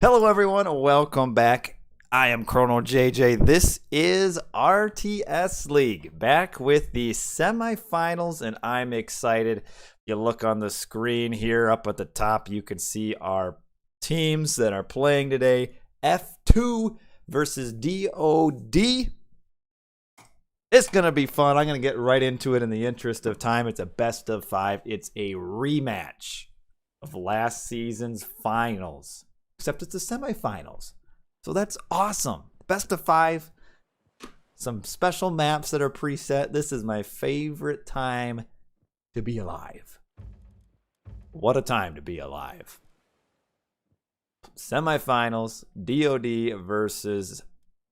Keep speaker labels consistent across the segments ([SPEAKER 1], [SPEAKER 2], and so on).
[SPEAKER 1] Hello everyone, welcome back. I am Chrono JJ. This is RTS League, back with the semifinals, and I'm excited. You look on the screen here up at the top, you can see our teams that are playing today. F2 versus DoD. It's going to be fun. I'm going to get right into it in the interest of time. It's a best of 5. It's a rematch of last season's finals. Except it's the semifinals. So that's awesome. Best of 5. Some special maps that are preset. This is my favorite time to be alive. What a time to be alive. Semifinals, DoD versus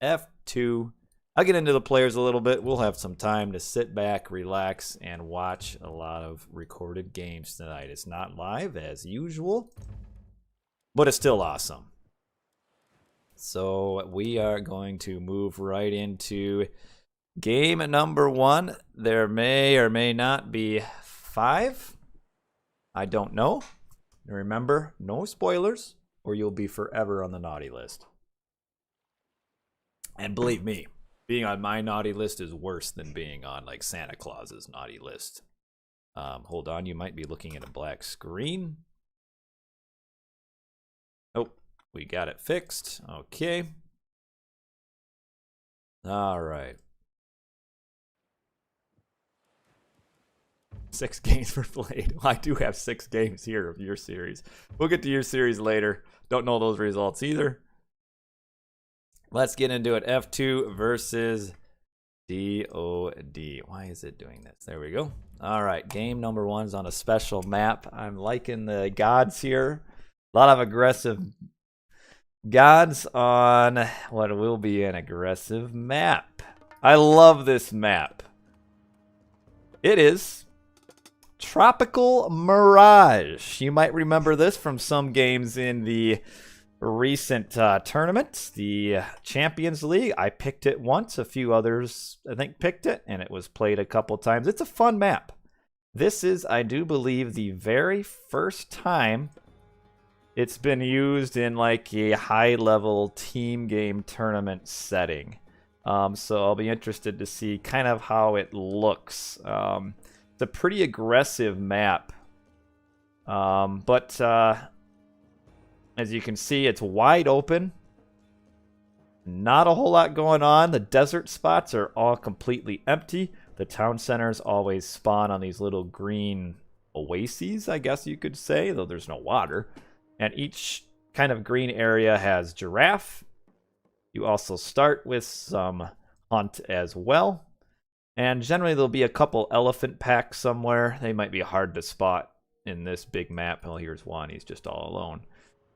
[SPEAKER 1] F2. I'll get into the players a little bit. We'll have some time to sit back, relax, and watch a lot of recorded games tonight. It's not live as usual, but it's still awesome. So we are going to move right into game number 1. There may or may not be 5. I don't know. Remember, no spoilers, or you'll be forever on the naughty list. And believe me, being on my naughty list is worse than being on like Santa Claus's naughty list. Hold on, you might be looking at a black screen. Oh, we got it fixed. Okay. All right. 6 games were played. Well, I do have 6 games here of your series. We'll get to your series later. Don't know those results either. Let's get into it. F2 versus DoD. Why is it doing this? There we go. All right. Game number 1 is on a special map. I'm liking the gods here. A lot of aggressive gods on what will be an aggressive map. I love this map. It is Tropical Mirage. You might remember this from some games in the recent tournament, the Champions League. I picked it once. A few others, I think, picked it, and it was played a couple times. It's a fun map. This is, I do believe, the very first time it's been used in like a high-level team game tournament setting. So I'll be interested to see kind of how it looks. It's a pretty aggressive map. But as you can see, it's wide open. Not a whole lot going on. The desert spots are all completely empty. The town centers always spawn on these little green oases, I guess you could say, though there's no water. And each kind of green area has giraffe. You also start with some hunt as well. And generally there'll be a couple elephant packs somewhere. They might be hard to spot in this big map. Well, here's one. He's just all alone.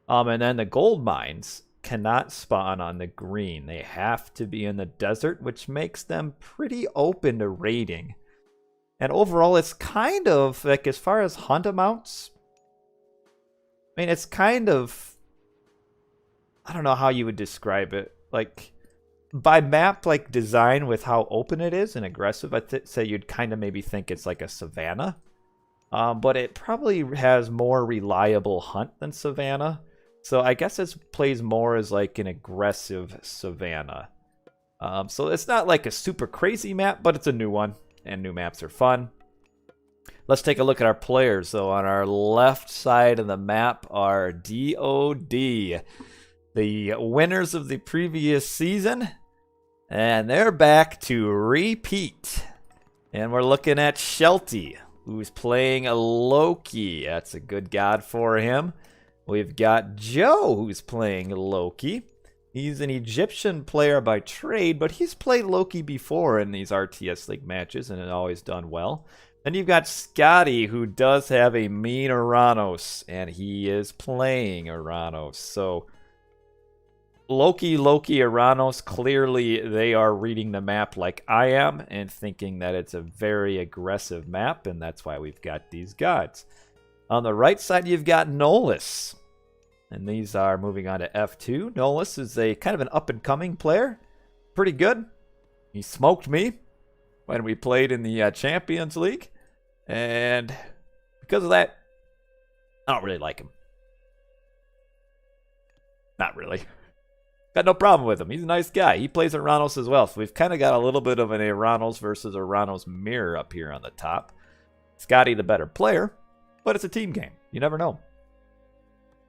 [SPEAKER 1] And then the gold mines cannot spawn on the green. They have to be in the desert, which makes them pretty open to raiding. And overall, it's kind of, like, as far as hunt amounts, I mean, it's kind of, I don't know how you would describe it. Like, by map, like, design with how open it is and aggressive, I'd say you'd kind of maybe think it's like a savanna. But it probably has more reliable hunt than savanna. So I guess it plays more as like an aggressive savanna. So it's not like a super crazy map, but it's a new one. And new maps are fun. Let's take a look at our players. So on our left side of the map are DoD, the winners of the previous season. And they're back to repeat. And we're looking at Shelty, who's playing a Loki. That's a good god for him. We've got Joe, who's playing Loki. He's an Egyptian player by trade, but he's played Loki before in these RTS League matches and has always done well. Then you've got Scotty, who does have a mean Uranus, and he is playing Uranus. So Loki, Uranus, clearly they are reading the map like I am and thinking that it's a very aggressive map, and that's why we've got these gods. On the right side, you've got Nolus, and these are moving on to F2. Nolus is a kind of an up-and-coming player. Pretty good. He smoked me when we played in the Champions League, and because of that, I don't really like him. Not really. Got no problem with him. He's a nice guy. He plays Eranos as well. So we've kind of got a little bit of an Eranos versus Eranos mirror up here on the top. Scotty the better player, but it's a team game. You never know.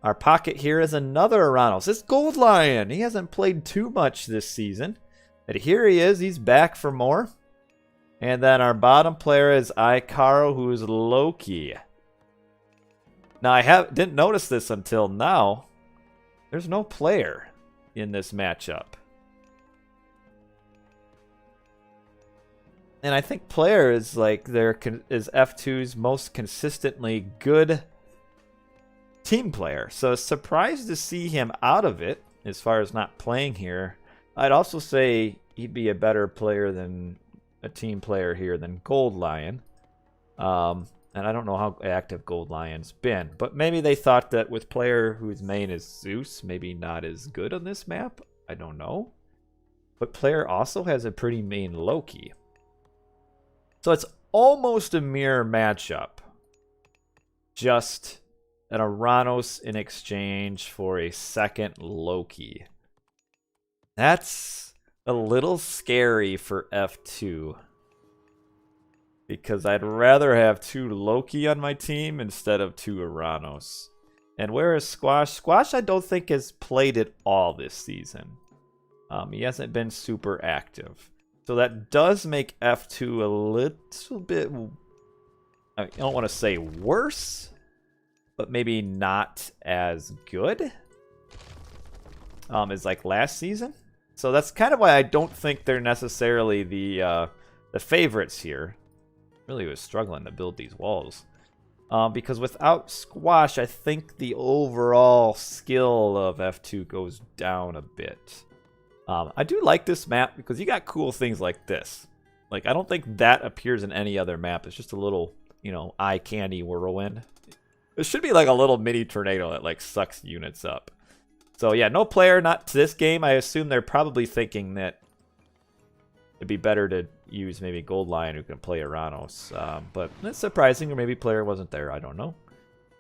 [SPEAKER 1] Our pocket here is another Eranos. It's Gold Lion. He hasn't played too much this season. But here he is. He's back for more. And then our bottom player is Icaro, who's Loki. Now, I didn't notice this until now. There's no player in this matchup. And I think player is like is F2's most consistently good team player. So surprised to see him out of it as far as not playing here. I'd also say he'd be a better player than a team player here than Gold Lion. And I don't know how active Gold Lion's been, but maybe they thought that with player whose main is Zeus, maybe not as good on this map. I don't know. But player also has a pretty main Loki. So it's almost a mirror matchup. Just an Eranos in exchange for a second Loki. That's a little scary for F2. Because I'd rather have 2 Loki on my team instead of 2 Eranos. And where is Squash? Squash I don't think has played at all this season. He hasn't been super active. So that does make F2 a little bit, I don't want to say worse, but maybe not as good as like last season. So that's kind of why I don't think they're necessarily the favorites here. Really was struggling to build these walls. Because without Squash, I think the overall skill of F2 goes down a bit. I do like this map because you got cool things like this. Like, I don't think that appears in any other map. It's just a little, you know, eye candy whirlwind. It should be like a little mini tornado that like sucks units up. So yeah, no player, not to this game. I assume they're probably thinking that it'd be better to use maybe Gold Lion who can play Eranos. But it's surprising, or maybe player wasn't there. I don't know.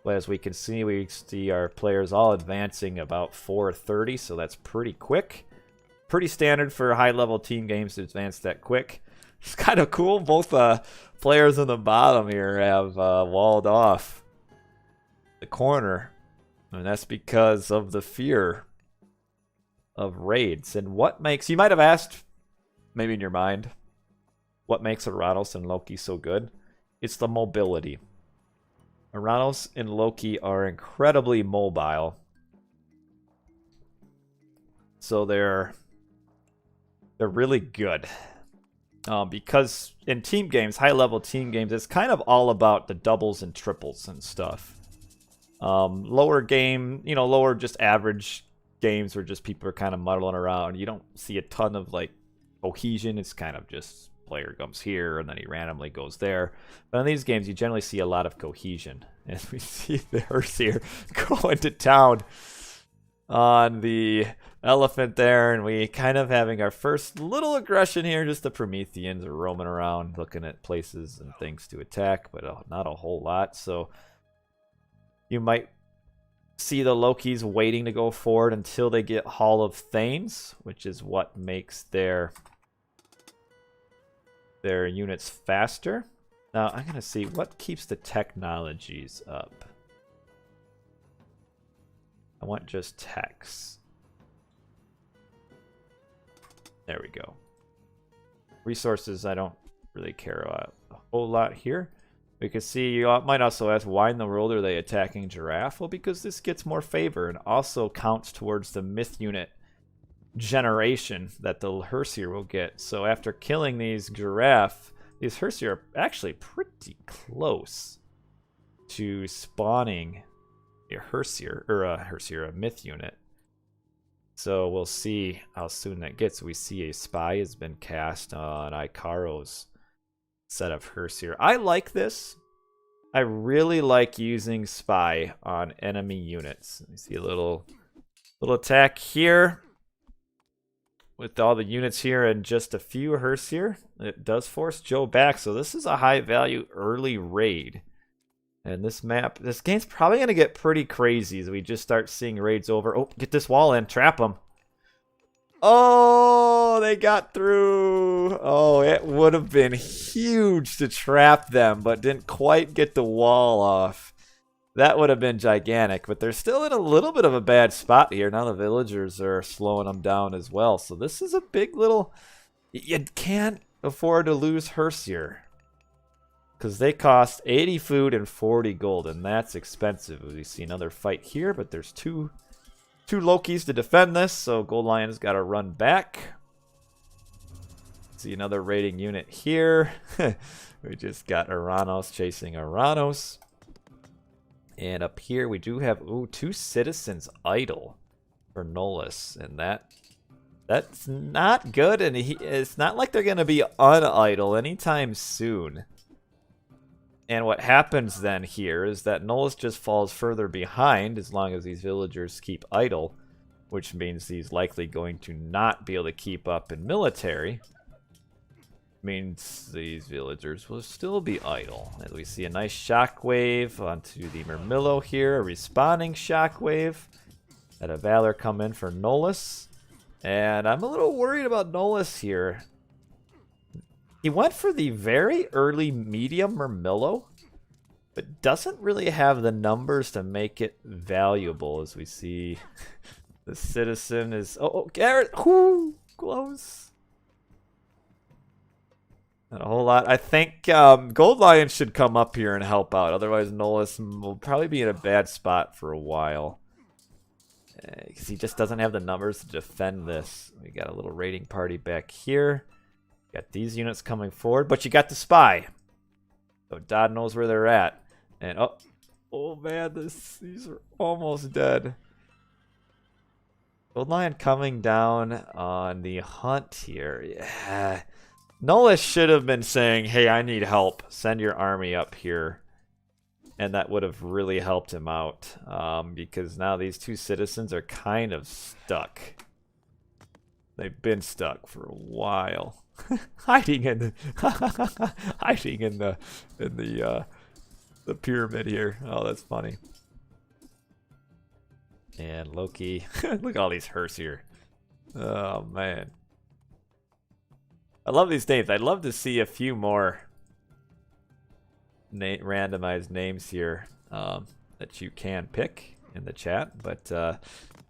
[SPEAKER 1] But as we can see, we see our players all advancing about 4:30, so that's pretty quick. Pretty standard for high-level team games to advance that quick. It's kind of cool. Both players on the bottom here have walled off the corner. And that's because of the fear of raids. And what makes... You might have asked, maybe in your mind, what makes Eranos and Loki so good? It's the mobility. Eranos and Loki are incredibly mobile. So they're really good. Because in team games, high-level team games, it's kind of all about the doubles and triples and stuff. Lower game, you know, lower just average games where just people are kind of muddling around. You don't see a ton of, like, cohesion. It's kind of just player comes here and then he randomly goes there. But in these games, you generally see a lot of cohesion. As we see the hearse here going to town on the elephant there, and we kind of having our first little aggression here. Just the Prometheans are roaming around looking at places and things to attack, but not a whole lot. So you might see the Lokis waiting to go forward until they get Hall of Thanes, which is what makes their units faster. Now I'm gonna see what keeps the technologies up. I want just techs. There we go. Resources I don't really care about a whole lot here. We can see, you might also ask, why in the world are they attacking Giraffe? Well, because this gets more favor and also counts towards the myth unit generation that the Hersier will get. So after killing these Giraffe, these Hersier are actually pretty close to spawning a Hersier, or a myth unit. So we'll see how soon that gets. We see a spy has been cast on Icaro's set of Hersier. I like this. I really like using spy on enemy units. You see a little attack here with all the units here and just a few Hersier. It does force Joe back, so this is a high value early raid. And this map, this game's probably going to get pretty crazy as we just start seeing raids over. Oh, get this wall in. Trap them. Oh, they got through. Oh, it would have been huge to trap them, but didn't quite get the wall off. That would have been gigantic, but they're still in a little bit of a bad spot here. Now the villagers are slowing them down as well. So this is a big little... You can't afford to lose Hersier, because they cost 80 food and 40 gold, and that's expensive. We see another fight here, but there's two Lokis to defend this, so Gold Lion's got to run back. See another raiding unit here. We just got Aranos chasing Aranos. And up here we do have 2 citizens idle for Nolus, and that's not good, and it's not like they're going to be unidle anytime soon. And what happens then here is that Nolus just falls further behind as long as these villagers keep idle, which means he's likely going to not be able to keep up in military. Means these villagers will still be idle. And we see a nice shockwave onto the Murmillo here, a respawning shockwave. Had a Valor come in for Nolus. And I'm a little worried about Nolus here. He went for the very early medium Murmillo, but doesn't really have the numbers to make it valuable, as we see the citizen is... Oh, Garrett! Whoo! Close. Not a whole lot. I think Gold Lion should come up here and help out. Otherwise, Nolus will probably be in a bad spot for a while. Because he just doesn't have the numbers to defend this. We got a little raiding party back here. Got these units coming forward, but you got the spy. So DoD knows where they're at. And oh man, these are almost dead. Gold Lion coming down on the hunt here. Yeah. Nolus should have been saying, hey, I need help. Send your army up here. And that would have really helped him out. Because now these 2 citizens are kind of stuck. They've been stuck for a while. hiding in the pyramid here. Oh, that's funny. And Loki, look at all these hearse here. Oh man, I love these names. I'd love to see a few more randomized names here that you can pick in the chat. But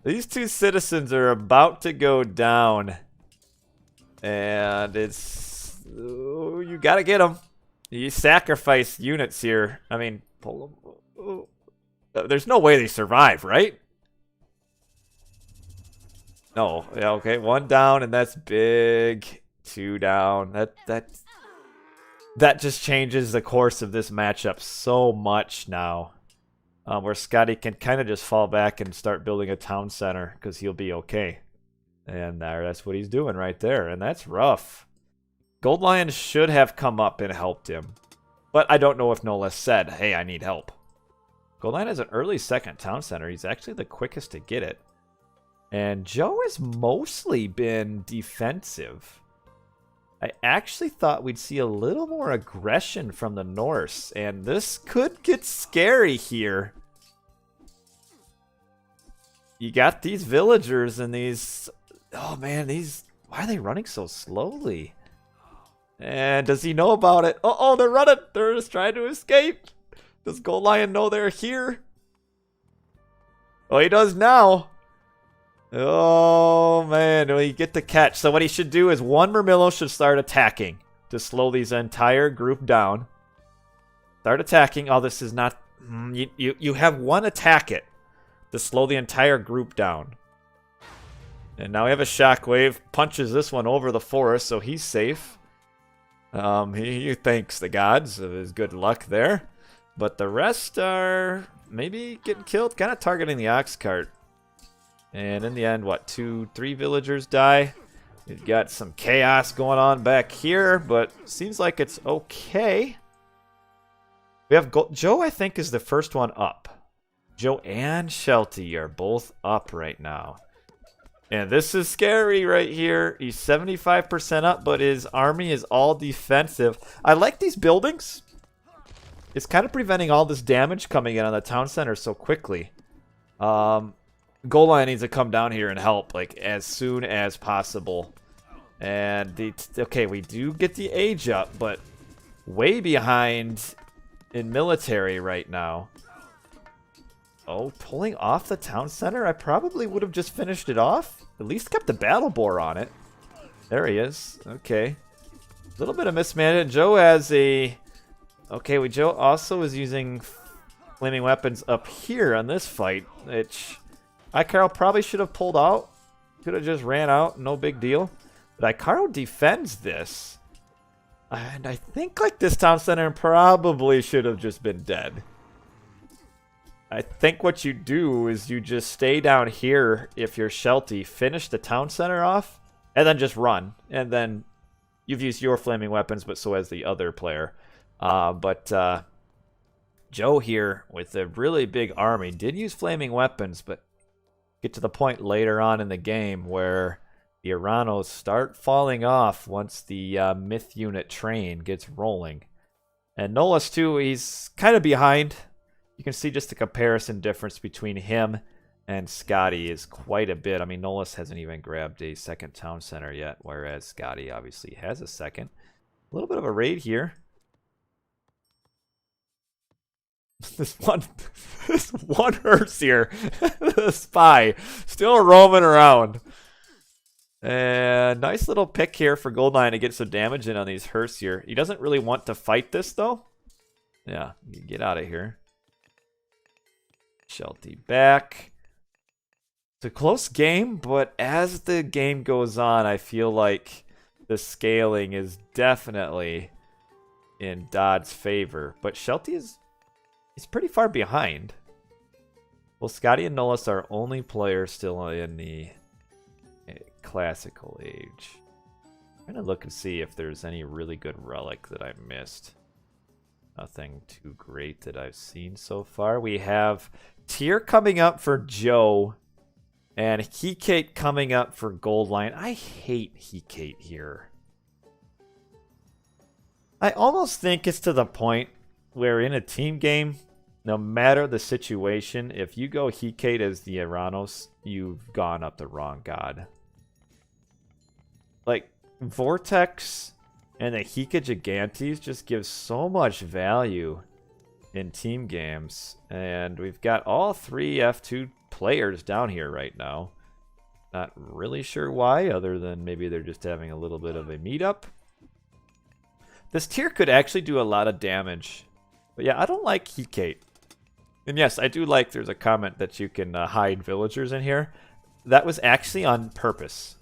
[SPEAKER 1] these 2 citizens are about to go down. And it's... you gotta get them. You sacrifice units here. I mean, pull them. There's no way they survive, right? No. Yeah, okay. 1 down, and that's big. 2 down. That just changes the course of this matchup so much now. Where Scotty can kind of just fall back and start building a town center because he'll be okay. And that's what he's doing right there. And that's rough. Gold Lion should have come up and helped him. But I don't know if Nolus said, hey, I need help. Gold Lion has an early 2nd town center. He's actually the quickest to get it. And Joe has mostly been defensive. I actually thought we'd see a little more aggression from the Norse. And this could get scary here. You got these villagers and these... Oh man, why are they running so slowly? And does he know about it? Oh, they're running. They're just trying to escape. Does Gold Lion know they're here? Oh, he does now. Oh man, we get the catch. So what he should do is 1 Murmillo should start attacking to slow these entire group down. Start attacking. Oh, this is not... You have 1 attack it to slow the entire group down. And now we have a shockwave. Punches this one over the forest, so he's safe. He thanks the gods of his good luck there. But the rest are maybe getting killed, kind of targeting the ox cart. And in the end, what, 2, 3 villagers die. We've got some chaos going on back here, but seems like it's okay. We have Joe, I think, is the first one up. Joe and Shelty are both up right now. And this is scary right here. He's 75% up, but his army is all defensive. I like these buildings. is kind of preventing all this damage coming in on the town center so quickly. Gold Line needs to come down here and help, like, as soon as possible. And okay, we do get the age up, but way behind in military right now. Oh, pulling off the town center? I probably would have just finished it off. At least kept the battle bore on it. There he is. Okay. A little bit of mismanagement. Joe has a... Okay, Joe also is using flaming weapons up here on this fight, which Icaro probably should have pulled out. Could have just ran out, no big deal. But Icaro defends this. And I think like this town center probably should have just been dead. I think what you do is you just stay down here if you're Shelty, finish the town center off, and then just run. And then you've used your flaming weapons, but so has the other player. Joe here with a really big army did use flaming weapons, but get to the point later on in the game where the Iranos start falling off once the myth unit train gets rolling. And Nolus too, he's kind of behind. You can see just the comparison difference between him and Scotty is quite a bit. I mean, Nolus hasn't even grabbed a second town center yet, whereas Scotty obviously has a second. A little bit of a raid here. This one hearse here, the spy, still roaming around. And nice little pick here for Goldline to get some damage in on these hearse here. He doesn't really want to fight this though. Yeah, you get out of here. Shelty back. It's a close game, but as the game goes on, I feel like the scaling is definitely in Dodd's favor. But Shelty is... he's pretty far behind. Well, Scotty and Nolus are only players still in the classical age. I'm going to look and see if there's any really good relic that I missed. Nothing too great that I've seen so far. We have Tier coming up for Joe and Hecate coming up for Goldline. I hate Hecate here. I almost think it's to the point where in a team game, no matter the situation, if you go Hecate as the Iranos, you've gone up the wrong god. Like, Vortex and the Heka Gigantes just give so much value in team games. And we've got all three F2 players down here right now. Not really sure why, other than maybe they're just having a little bit of a meetup. This tier could actually do a lot of damage. But yeah, I don't like Hecate. And yes, I do like there's a comment that you can hide villagers in here. That was actually on purpose.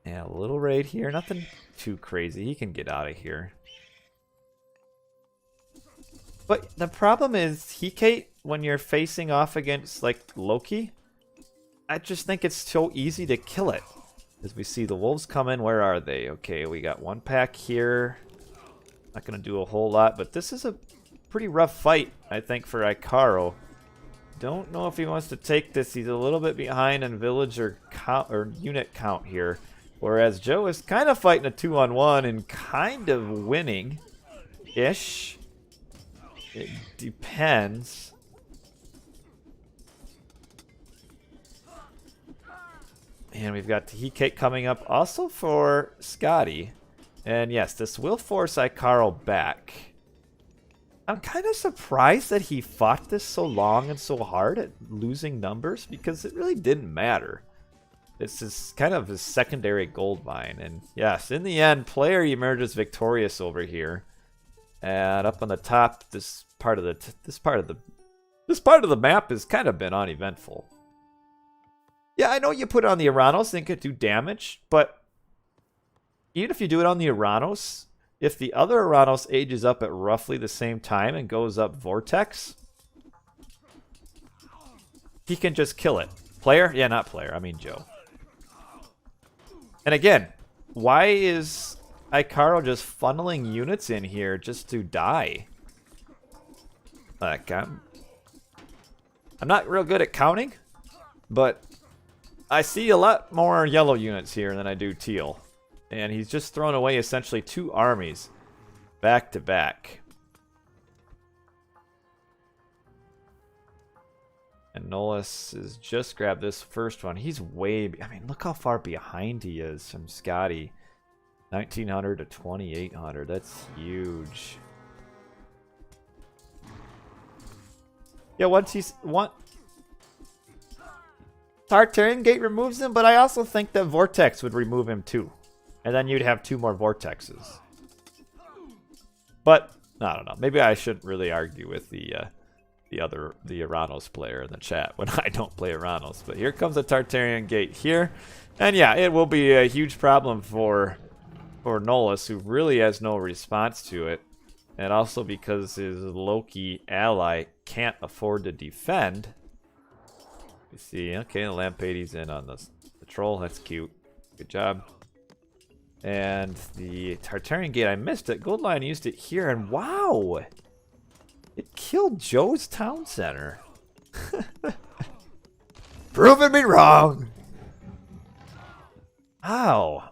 [SPEAKER 1] Yeah, a little raid here. Nothing too crazy. He can get out of here. But the problem is, Hecate, when you're facing off against, like, Loki, I just think it's so easy to kill it. As we see the wolves come in, where are they? Okay, we got one pack here. Not going to do a whole lot, but this is a pretty rough fight, I think, for Icaro. Don't know if he wants to take this. He's a little bit behind in villager count or unit count here. Whereas Joe is kind of fighting a 2-on-1 and kind of winning-ish. It depends. And we've got Hecate coming up also for Scotty. And yes, this will force Icaro back. I'm kind of surprised that he fought this so long and so hard at losing numbers, because it really didn't matter. This is kind of his secondary gold mine. And yes, in the end, player emerges victorious over here. And up on the top, this part of the map has kind of been uneventful. Yeah, I know you put it on the Iranos and it could do damage, but even if you do it on the Iranos, if the other Iranos ages up at roughly the same time and goes up Vortex, he can just kill it. Player? Yeah, not player. I mean Joe. And again, why is Icaro just funneling units in here just to die? Like, I'm not real good at counting, but I see a lot more yellow units here than I do teal. And he's just thrown away essentially 2 armies. back to back. And Nolus has just grabbed this first one. He's way... I mean, look how far behind he is from Scotty. 1900 to 2800. That's huge. Yeah, once he's... Tartarian Gate removes him, but I also think that Vortex would remove him too. And then you'd have 2 more Vortexes. But, I don't know. Maybe I shouldn't really argue with the Eranos player in the chat when I don't play Eranos. But here comes the Tartarian Gate here. And yeah, it will be a huge problem for Nolus, who really has no response to it. And also because his Loki ally can't afford to defend. You see, okay, the Lampadi's in on the troll. That's cute. Good job. And the Tartarian Gate, I missed it. Gold Lion used it here, and wow! It killed Joe's town center. Proving me wrong! Wow.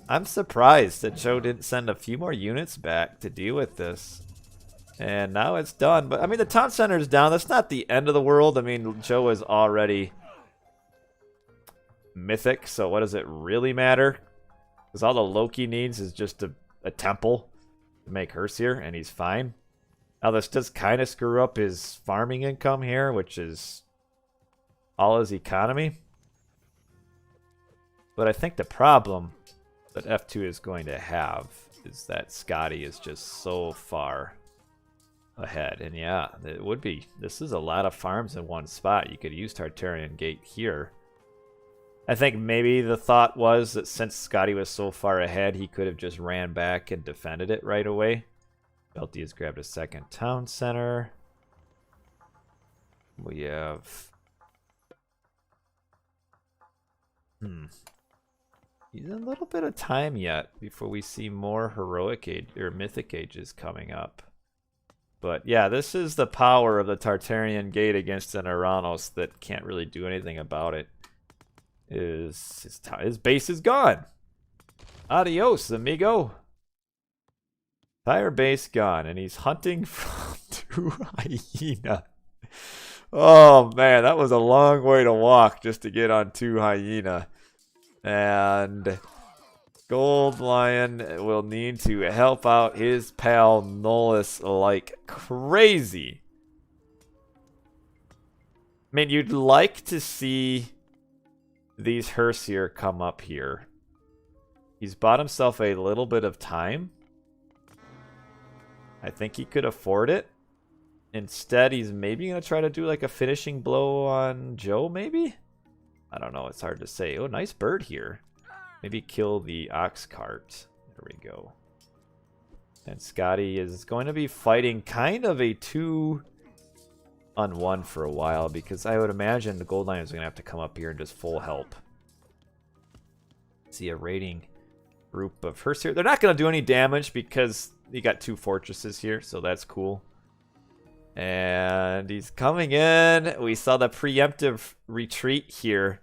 [SPEAKER 1] I'm surprised that Joe didn't send a few more units back to deal with this. And now it's done. But, I mean, the town center is down. That's not the end of the world. I mean, Joe is already mythic, so what does it really matter? Because all the Loki needs is just a temple to make Herseer, and he's fine. Now, this does kind of screw up his farming income here, which is all his economy. But I think the problem that F2 is going to have is that Scotty is just so far ahead. And yeah, it would be. This is a lot of farms in one spot. You could use Tartarian Gate here. I think maybe the thought was that since Scotty was so far ahead, he could have just ran back and defended it right away. Belty has grabbed a second town center. We have... He's a little bit of time yet before we see more heroic age or mythic ages coming up. But yeah, this is the power of the Tartarian Gate against an Eranos that can't really do anything about it. His base is gone. Adios, amigo. Entire base gone, and he's hunting from 2 hyena. Oh man, that was a long way to walk just to get on 2 hyena. And Gold Lion will need to help out his pal Nolus like crazy. I mean, you'd like to see these Herseer come up here. He's bought himself a little bit of time. I think he could afford it. Instead, he's maybe going to try to do like a finishing blow on Joe, maybe? I don't know. It's hard to say. Oh, nice bird here. Maybe kill the ox cart. There we go. And Scotty is going to be fighting kind of a 2-on-1 for a while, because I would imagine the Gold Lion is going to have to come up here and just full help. See a raiding group of Herseer. They're not going to do any damage because you got 2 fortresses here, so that's cool. And he's coming in. We saw the preemptive retreat here.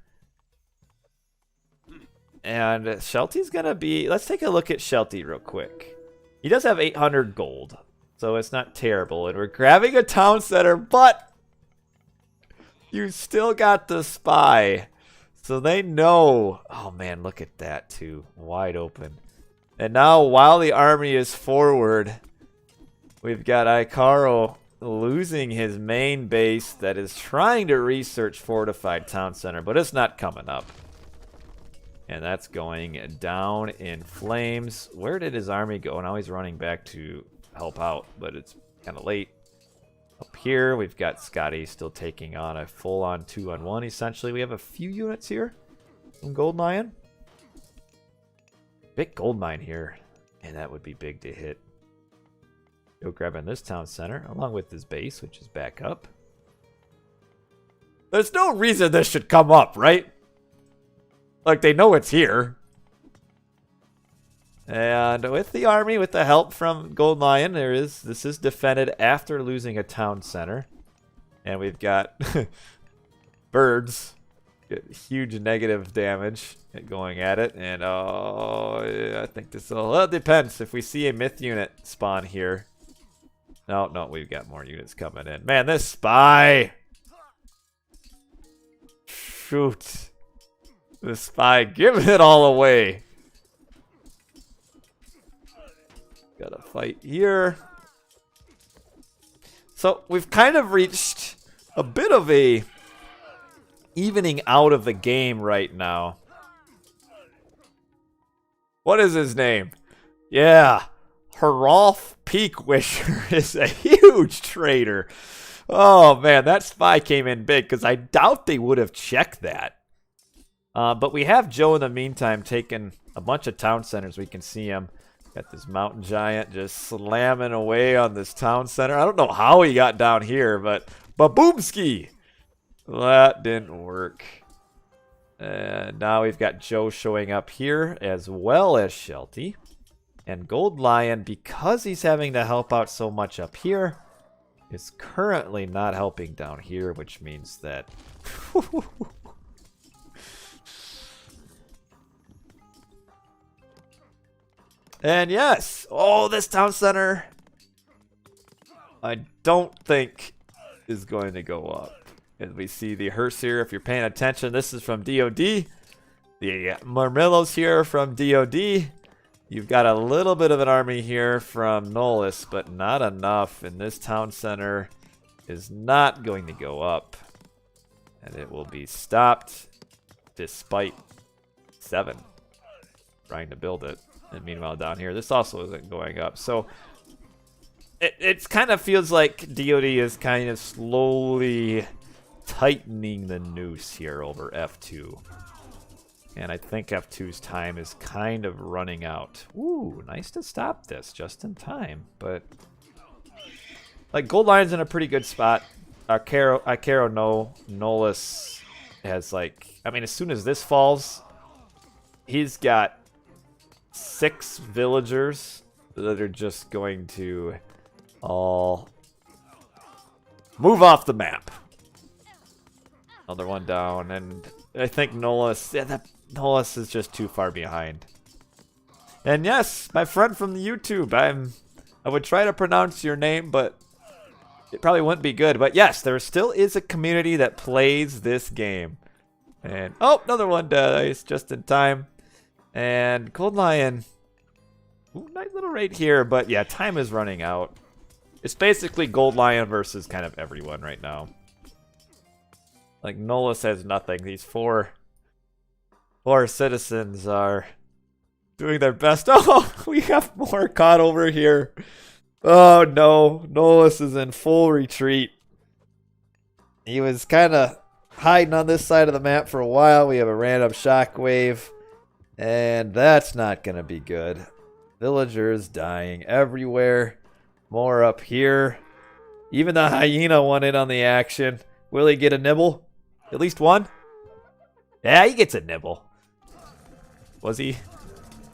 [SPEAKER 1] And Shelty's going to be... Let's take a look at Shelty real quick. He does have 800 gold, so it's not terrible. And we're grabbing a town center, but you still got the spy. So they know... Oh, man, look at that, too. Wide open. And now, while the army is forward, we've got Icaro losing his main base that is trying to research fortified town center, but it's not coming up. And that's going down in flames. Where did his army go? Now he's running back to help out, but it's kind of late. Up here, we've got Scotty still taking on a full-on 2-on-1, essentially. We have a few units here from Gold Lion. Big gold mine here. And that would be big to hit. Go grabbing this town center, along with his base, which is back up. There's no reason this should come up, right? Like, they know it's here. And with the army, with the help from Gold Lion, this is defended after losing a town center. And we've got birds Get huge negative damage going at it. And oh, yeah, I think this will... Well, it depends. If we see a myth unit spawn here. No, we've got more units coming in. Man, this spy! Shoot. The spy giving it all away. Got a fight here. So we've kind of reached a bit of a evening out of the game right now. What is his name? Yeah. Herolf Peakwisher is a huge traitor. Oh man, that spy came in big because I doubt they would have checked that. But we have Joe in the meantime taking a bunch of town centers. We can see him. Got this mountain giant just slamming away on this town center. I don't know how he got down here, but baboomski! That didn't work. And now we've got Joe showing up here as well as Shelty. And Gold Lion, because he's having to help out so much up here, is currently not helping down here, which means that... And yes! Oh, this town center, I don't think is going to go up. And we see the hearse here, if you're paying attention, this is from DoD. The Marmillos here from DoD. You've got a little bit of an army here from Nolus, but not enough. And this town center is not going to go up. And it will be stopped despite 7 trying to build it. And meanwhile down here, this also isn't going up. So it kind of feels like DoD is kind of slowly tightening the noose here over F2. And I think F2's time is kind of running out. Ooh, nice to stop this just in time. But like Gold Lion's in a pretty good spot. Icaro no. Nolus has like, I mean, as soon as this falls, he's got 6 villagers that are just going to all move off the map. Another one down, and I think Nolus, yeah, that Nolus is just too far behind. And yes, my friend from the YouTube, I would try to pronounce your name, but it probably wouldn't be good. But yes, there still is a community that plays this game. And oh, another one dies just in time. And Gold Lion, ooh, nice little raid here, but yeah, time is running out. It's basically Gold Lion versus kind of everyone right now. Like Nolus has nothing. These four citizens are doing their best. Oh, we have more caught over here. Oh no, Nolus is in full retreat. He was kind of hiding on this side of the map for a while. We have a random shockwave. And that's not going to be good. Villagers dying everywhere. More up here. Even the hyena won in on the action. Will he get a nibble? At least one? Yeah, he gets a nibble. Was he?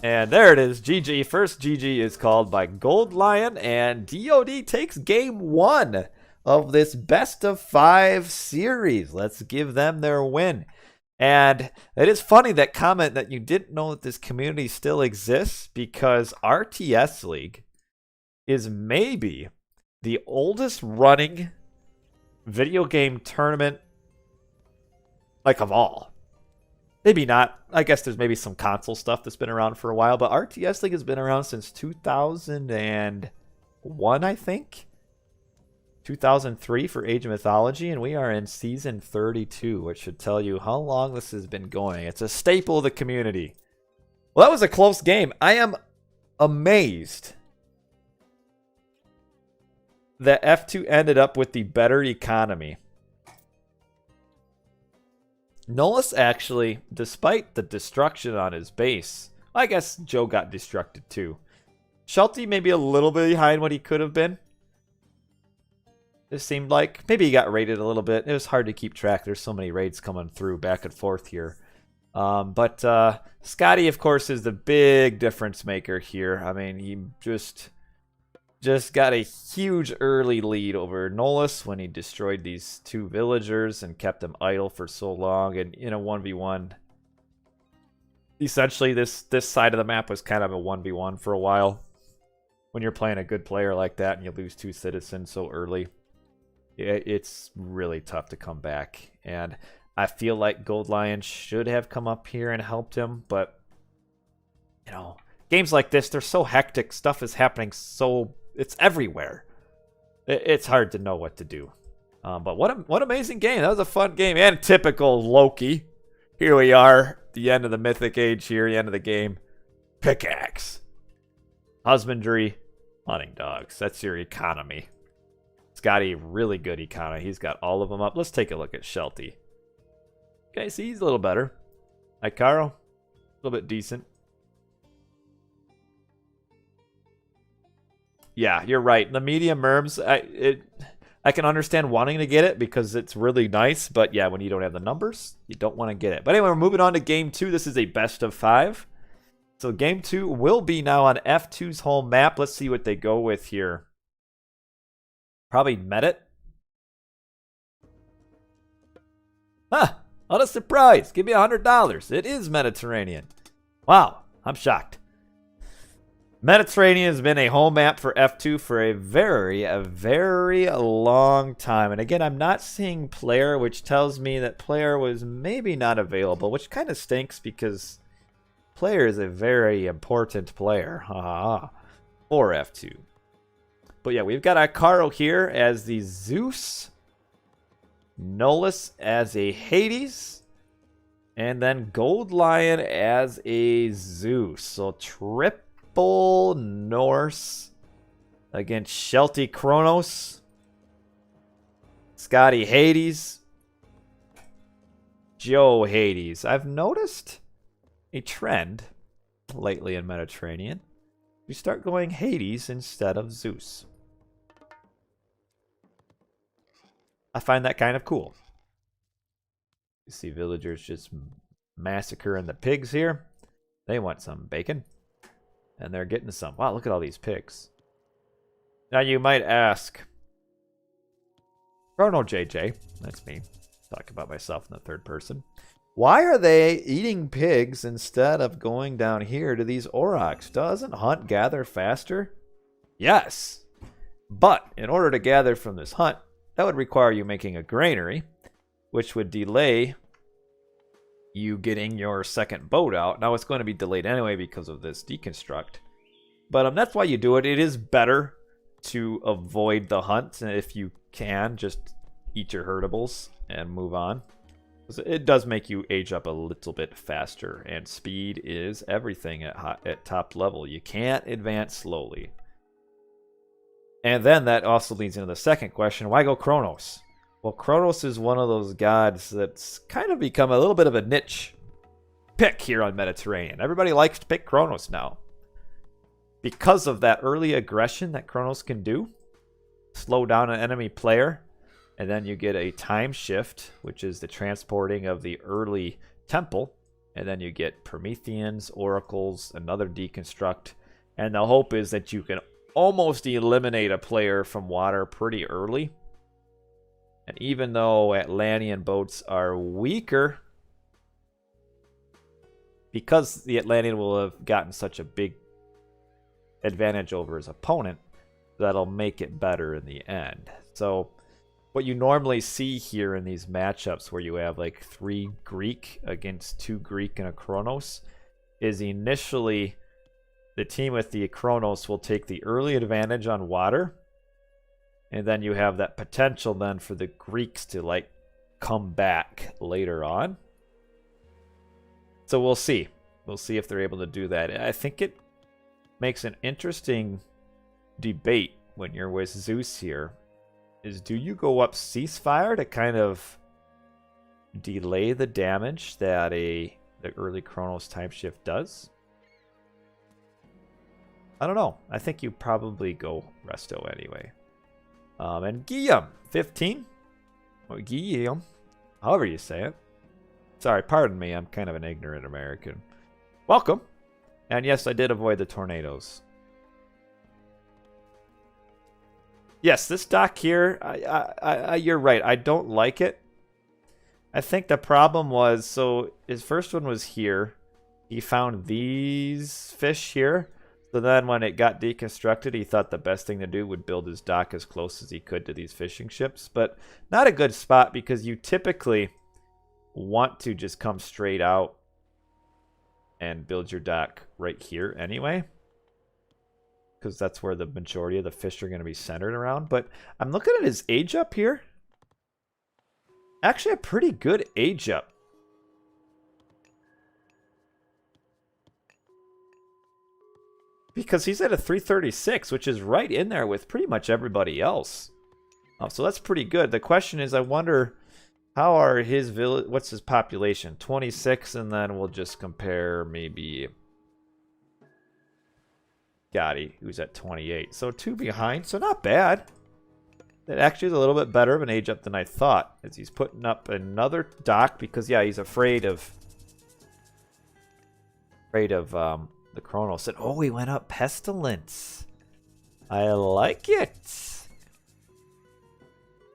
[SPEAKER 1] And there it is. GG. First GG is called by Gold Lion. And DoD takes game 1 of this best of 5 series. Let's give them their win. And it is funny that comment that you didn't know that this community still exists, because RTS League is maybe the oldest running video game tournament, like, of all. Maybe not. I guess there's maybe some console stuff that's been around for a while, but RTS League has been around since 2001, I think. 2003 for Age of Mythology, and we are in season 32, which should tell you how long this has been going. It's a staple of the community. Well, that was a close game. I am amazed that F2 ended up with the better economy. Nolus actually, despite the destruction on his base, I guess Joe got destructed too. Shelty maybe a little bit behind what he could have been. It seemed like maybe he got raided a little bit. It was hard to keep track. There's so many raids coming through back and forth here. But Scotty, of course, is the big difference maker here. I mean, he just just got a huge early lead over Nolus when he destroyed these 2 villagers and kept them idle for so long. And in a 1v1, essentially this side of the map was kind of a 1v1 for a while. When you're playing a good player like that and you lose 2 citizens so early, it's really tough to come back. And I feel like Gold Lion should have come up here and helped him, but you know, games like this, they're so hectic. Stuff is happening it's everywhere. It's hard to know what to do. But what amazing game. That was a fun game. And typical Loki. Here we are, the end of the Mythic Age here, the end of the game. Pickaxe. Husbandry. Hunting dogs. That's your economy. It's got a really good economy. He's got all of them up. Let's take a look at Shelty. Okay, see, he's a little better. Icaro, a little bit decent. Yeah, you're right. The medium merms, I can understand wanting to get it because it's really nice. But yeah, when you don't have the numbers, you don't want to get it. But anyway, we're moving on to game 2. This is a best of 5. So game 2 will be now on F2's home map. Let's see what they go with here. Probably Medit. Huh. What a surprise. Give me $100. It is Mediterranean. Wow. I'm shocked. Mediterranean has been a home map for F2 for a very long time. And again, I'm not seeing player, which tells me that player was maybe not available, which kind of stinks because player is a very important player for F2. But yeah, we've got Icaro here as the Zeus, Nolus as a Hades, and then Gold Lion as a Zeus. So triple Norse against Shelty Kronos, Scotty Hades, Joe Hades. I've noticed a trend lately in Mediterranean. We start going Hades instead of Zeus. I find that kind of cool. You see villagers just massacring the pigs here. They want some bacon. And they're getting some. Wow, look at all these pigs. Now you might ask, Chrono JJ, that's me, talk about myself in the third person. Why are they eating pigs instead of going down here to these aurochs? Doesn't hunt gather faster? Yes. But in order to gather from this hunt, that would require you making a granary, which would delay you getting your second boat out. Now it's going to be delayed anyway because of this deconstruct. But that's why you do it. It is better to avoid the hunt. And if you can, just eat your herdables and move on. It does make you age up a little bit faster, and speed is everything at top level. You can't advance slowly. And then that also leads into the second question. Why go Kronos? Well, Kronos is one of those gods that's kind of become a little bit of a niche pick here on Mediterranean. Everybody likes to pick Kronos now. Because of that early aggression that Kronos can do. Slow down an enemy player. And then you get a time shift, which is the transporting of the early temple. And then you get Prometheans, oracles, another deconstruct. And the hope is that you can almost eliminate a player from water pretty early. And even though Atlantean boats are weaker, because the Atlantean will have gotten such a big advantage over his opponent, that'll make it better in the end. So what you normally see here in these matchups where you have like 3 Greek against 2 Greek and a Kronos is initially the team with the Kronos will take the early advantage on water, and then you have that potential then for the Greeks to like come back later on. So we'll see. We'll see if they're able to do that. I think it makes an interesting debate when you're with Zeus here. Is do you go up ceasefire to kind of delay the damage that the early Kronos time shift does? I don't know. I think you probably go resto anyway. And Guillaume, 15. Or Guillaume, however you say it. Sorry, pardon me. I'm kind of an ignorant American. Welcome. And yes, I did avoid the tornadoes. Yes, this dock here, you're right. I don't like it. I think the problem was, so his first one was here. He found these fish here. So then when it got deconstructed, he thought the best thing to do would build his dock as close as he could to these fishing ships. But not a good spot because you typically want to just come straight out and build your dock right here anyway. Because that's where the majority of the fish are going to be centered around. But I'm looking at his age up here. Actually a pretty good age up. Because he's at a 336, which is right in there with pretty much everybody else. So that's pretty good. The question is, I wonder, how are his village? What's his population? 26, and then we'll just compare maybe Gotti, who's at 28. So 2 behind, so not bad. That actually is a little bit better of an age up than I thought, as he's putting up another dock because, yeah, he's afraid of the Chronos. And oh, he went up Pestilence. I like it.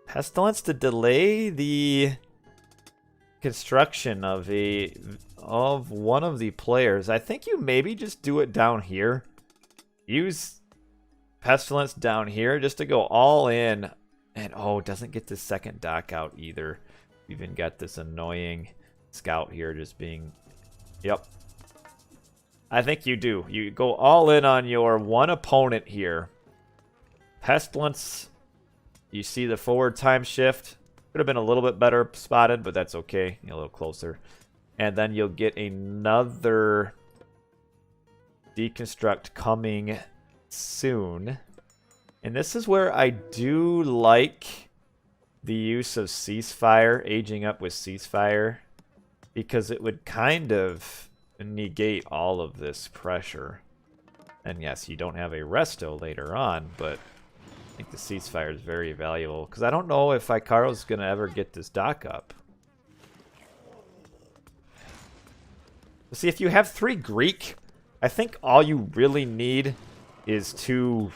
[SPEAKER 1] Pestilence to delay the construction of one of the players. I think you maybe just do it down here. Use Pestilence down here just to go all in. And oh, doesn't get the second dock out either. We've even got this annoying scout here just being... Yep. I think you do. You go all in on your one opponent here. Pestilence. You see the forward time shift. Could have been a little bit better spotted, but that's okay. A little closer. And then you'll get another deconstruct coming soon. And this is where I do like the use of ceasefire, aging up with ceasefire, because it would kind of negate all of this pressure. And yes, you don't have a resto later on, but I think the ceasefire is very valuable, because I don't know if Icaro's going to ever get this dock up. See, if you have 3 Greek, I think all you really need is 2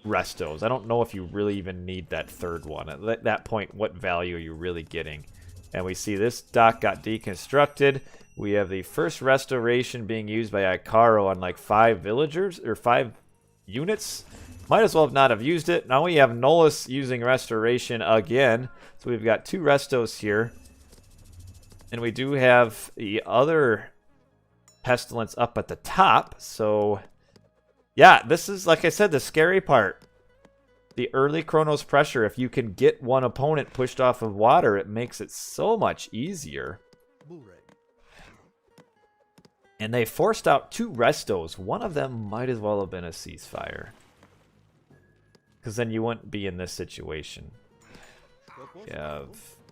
[SPEAKER 1] restos. I don't know if you really even need that third one. At that point, what value are you really getting? And we see this dock got deconstructed. We have the first restoration being used by Icaro on like 5 villagers, or 5 units. Might as well not have used it. Now we have Nolus using restoration again. So we've got 2 restos here. And we do have the other Pestilence up at the top. So yeah, this is, like I said, the scary part. The early Chronos pressure, if you can get one opponent pushed off of water, it makes it so much easier. And they forced out 2 restos. One of them might as well have been a ceasefire. Because then you wouldn't be in this situation. You have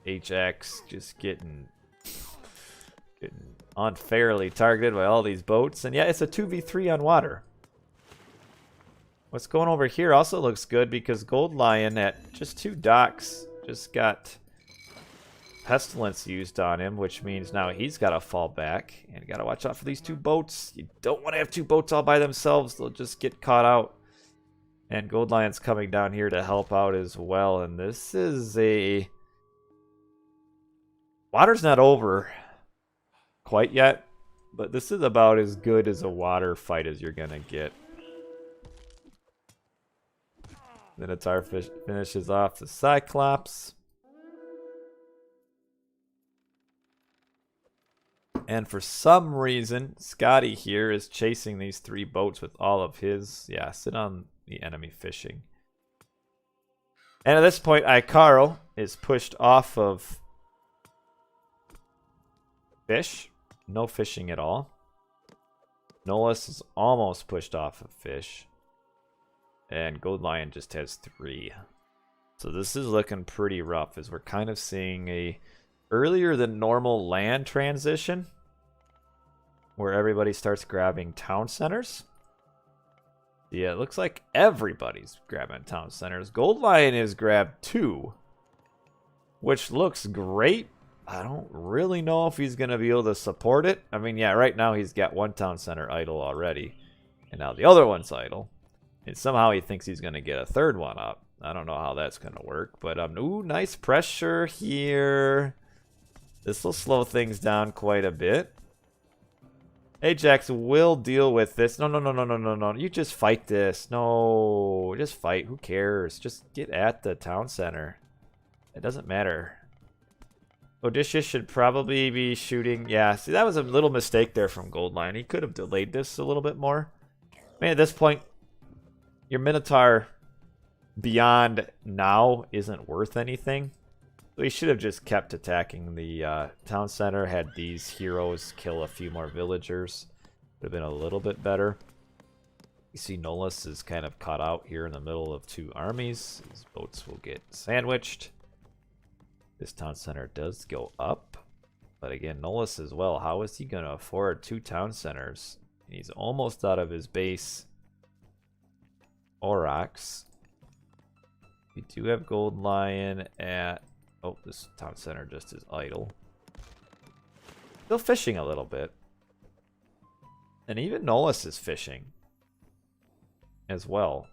[SPEAKER 1] HX just getting unfairly targeted by all these boats. And yeah, it's a 2v3 on water. What's going over here also looks good because Gold Lion at just 2 docks just got Pestilence used on him, which means now he's got to fall back. And you got to watch out for these 2 boats. You don't want to have 2 boats all by themselves. They'll just get caught out. And Gold Lion's coming down here to help out as well. And this is a... Water's not over quite yet, but this is about as good as a water fight as you're going to get. Then it's our fish finishes off the Cyclops. And for some reason, Scotty here is chasing these 3 boats with all of his... Yeah, sit on the enemy fishing. And at this point, Icaro is pushed off of fish. No fishing at all. Nolus is almost pushed off of fish. And Gold Lion just has 3. So this is looking pretty rough as we're kind of seeing a earlier than normal land transition where everybody starts grabbing town centers. Yeah, it looks like everybody's grabbing town centers. Gold Lion is grabbed 2, which looks great. I don't really know if he's going to be able to support it. I mean, yeah, right now he's got 1 town center idle already. And now the other one's idle. And somehow he thinks he's going to get a 3rd one up. I don't know how that's going to work, but ooh, nice pressure here. This will slow things down quite a bit. Ajax will deal with this. No, no, no, no, no, no, no. You just fight this. No, just fight. Who cares? Just get at the town center. It doesn't matter. Odysseus should probably be shooting. Yeah, see, that was a little mistake there from Goldline. He could have delayed this a little bit more. I mean, at this point, your Minotaur beyond now isn't worth anything. So he should have just kept attacking the town center, had these heroes kill a few more villagers. Would have been a little bit better. You see Nolus is kind of caught out here in the middle of two armies. His boats will get sandwiched. This town center does go up. But again, Nolus as well. How is he going to afford two town centers? He's almost out of his base. Aurochs. We do have Gold Lion at... Oh, this town center just is idle. Still fishing a little bit. And even Nolus is fishing as well.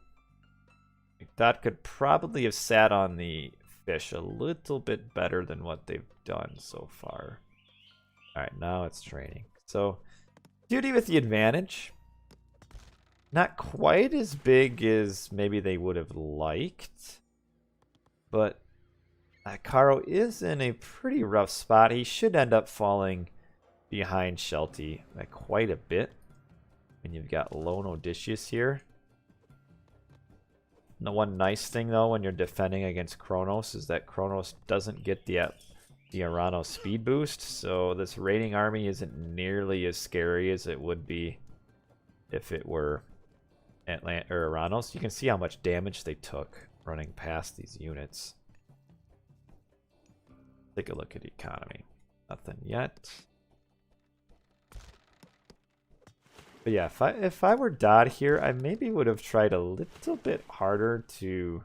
[SPEAKER 1] That could probably have sat on the fish a little bit better than what they've done so far. Alright, now it's training. So, duty with the advantage. Not quite as big as maybe they would have liked. But Caro is in a pretty rough spot. He should end up falling behind Shelty by quite a bit. And you've got lone Odysseus here. The one nice thing though when you're defending against Kronos is that Kronos doesn't get the Arano speed boost. So this raiding army isn't nearly as scary as it would be if it were Aranos. You can see how much damage they took running past these units. Take a look at economy. Nothing yet. But yeah, if I were DoD here, I maybe would have tried a little bit harder to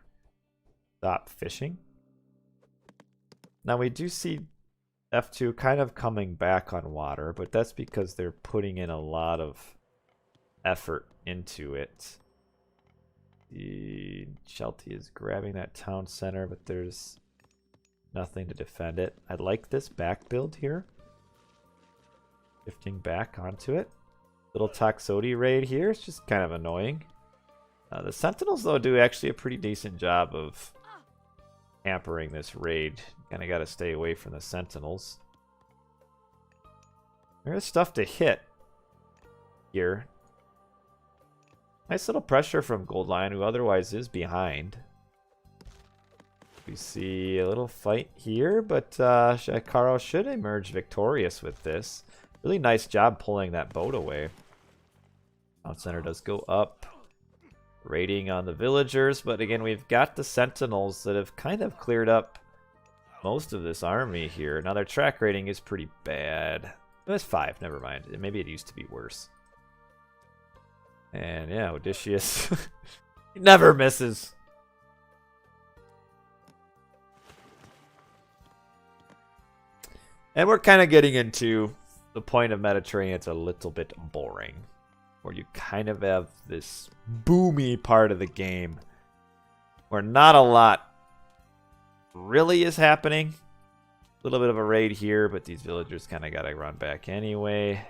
[SPEAKER 1] stop fishing. Now we do see F2 kind of coming back on water, but that's because they're putting in a lot of effort into it. The Shelty is grabbing that town center, but there's nothing to defend it. I like this back build here. Shifting back onto it. Little Toxotes raid here. It's just kind of annoying. The Sentinels, though, do actually a pretty decent job of hampering this raid. Kind of got to stay away from the Sentinels. There's stuff to hit here. Nice little pressure from Gold Lion, who otherwise is behind. We see a little fight here, but Caro should emerge victorious with this. Really nice job pulling that boat away. Town center does go up. Raiding on the villagers, but again, we've got the Sentinels that have kind of cleared up most of this army here. Now their track rating is pretty bad. It's 5, never mind. Maybe it used to be worse. And yeah, Odysseus he never misses. And we're kind of getting into the point of Mediterranean. It's a little bit boring, where you kind of have this boomy part of the game where not a lot really is happening. A little bit of a raid here, but these villagers kind of got to run back anyway.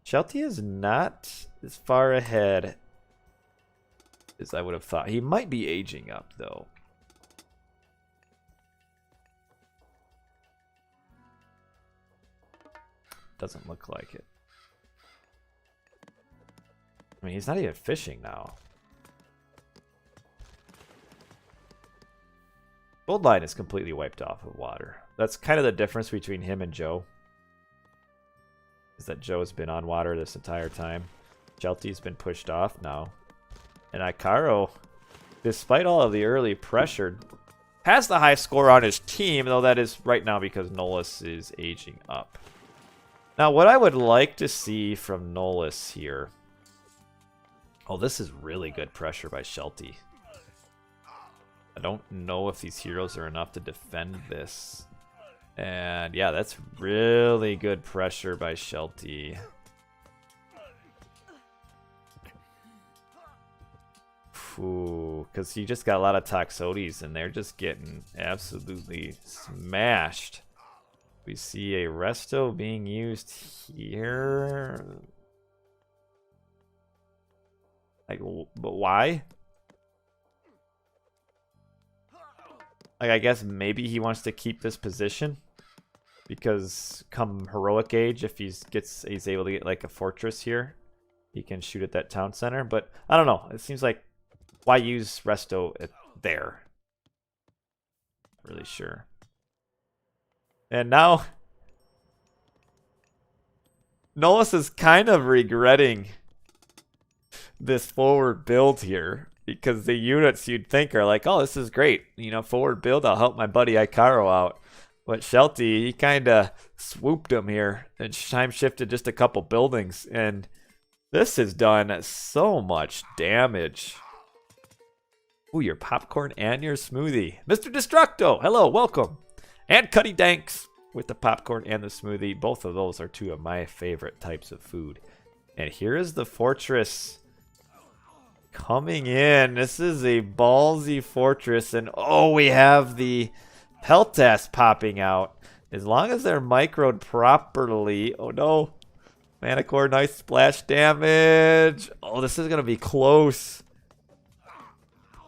[SPEAKER 1] Shelty is not as far ahead as I would have thought. He might be aging up, though. Doesn't look like it. I mean, he's not even fishing now. Gold Line is completely wiped off of water. That's kind of the difference between him and Joe. Is that Joe's been on water this entire time. Shelty's been pushed off now. And Icaro, despite all of the early pressure, has the high score on his team, though that is right now because Nolus is aging up. Now, what I would like to see from Nolus here... Oh, this is really good pressure by Shelty. I don't know if these heroes are enough to defend this. And yeah, that's really good pressure by Shelty. Ooh, because you just got a lot of Toxotes and they're just getting absolutely smashed. We see a resto being used here. Like, but why? Like, I guess maybe he wants to keep this position because come heroic age, if he's able to get like a fortress here, he can shoot at that town center. But I don't know. It seems like why use resto there? Not really sure. And now Nolus is kind of regretting this forward build here because the units you'd think are like, oh, this is great. You know, forward build, I'll help my buddy Icaro out. But Shelty, he kind of swooped him here and time shifted just a couple buildings. And this has done so much damage. Ooh, your popcorn and your smoothie. Mr. Destructo, hello, welcome. And Cuddy Danks with the popcorn and the smoothie. Both of those are two of my favorite types of food. And here is the fortress coming in. This is a ballsy fortress. And oh, we have the Peltas popping out. As long as they're microed properly. Oh no. Manicore, nice splash damage. Oh, this is going to be close.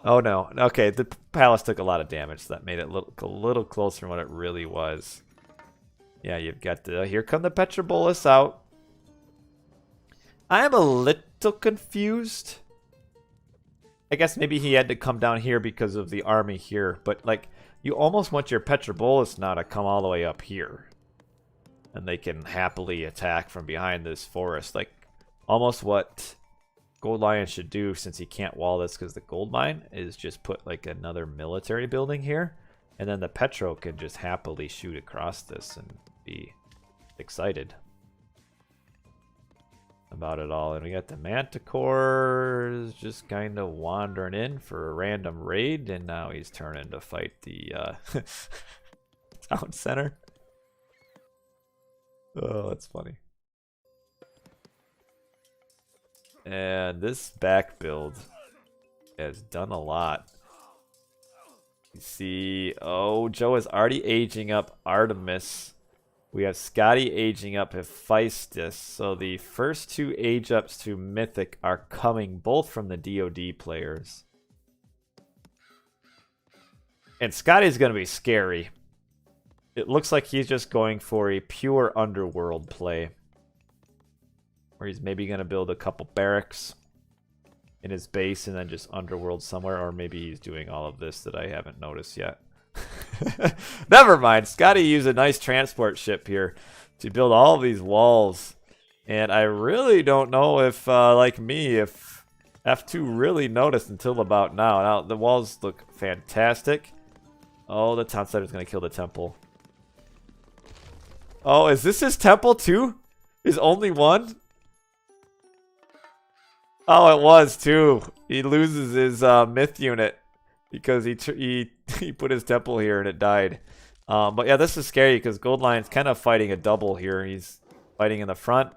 [SPEAKER 1] Oh no. Okay, the palace took a lot of damage. So that made it look a little closer than what it really was. Yeah, you've got the... Here come the Petrobolus out. I'm a little confused. I guess maybe he had to come down here because of the army here. But, like, you almost want your Petrobolus now to come all the way up here. And they can happily attack from behind this forest. Like, almost what Gold Lion should do, since he can't wall this because the gold mine, is just put, like, another military building here. And then the Petro can just happily shoot across this and be excited about it all. And we got the Manticores just kind of wandering in for a random raid, and now he's turning to fight the town center. Oh, that's funny. And this back build has done a lot. You see, oh, Joe is already aging up Artemis. We have Scotty aging up Hephaestus. So the first two age ups to Mythic are coming both from the DoD players. And Scotty's going to be scary. It looks like he's just going for a pure underworld play. Where he's maybe going to build a couple barracks in his base and then just underworld somewhere. Or maybe he's doing all of this that I haven't noticed yet. Never mind. Scotty used a nice transport ship here to build all of these walls. And I really don't know if, like me, if F2 really noticed until about now. Now, the walls look fantastic. Oh, the town center is going to kill the temple. Oh, is this his temple too? His only one? Oh, it was too. He loses his myth unit because he put his temple here and it died. But yeah, this is scary because Gold Lion's kind of fighting a double here. He's fighting in the front,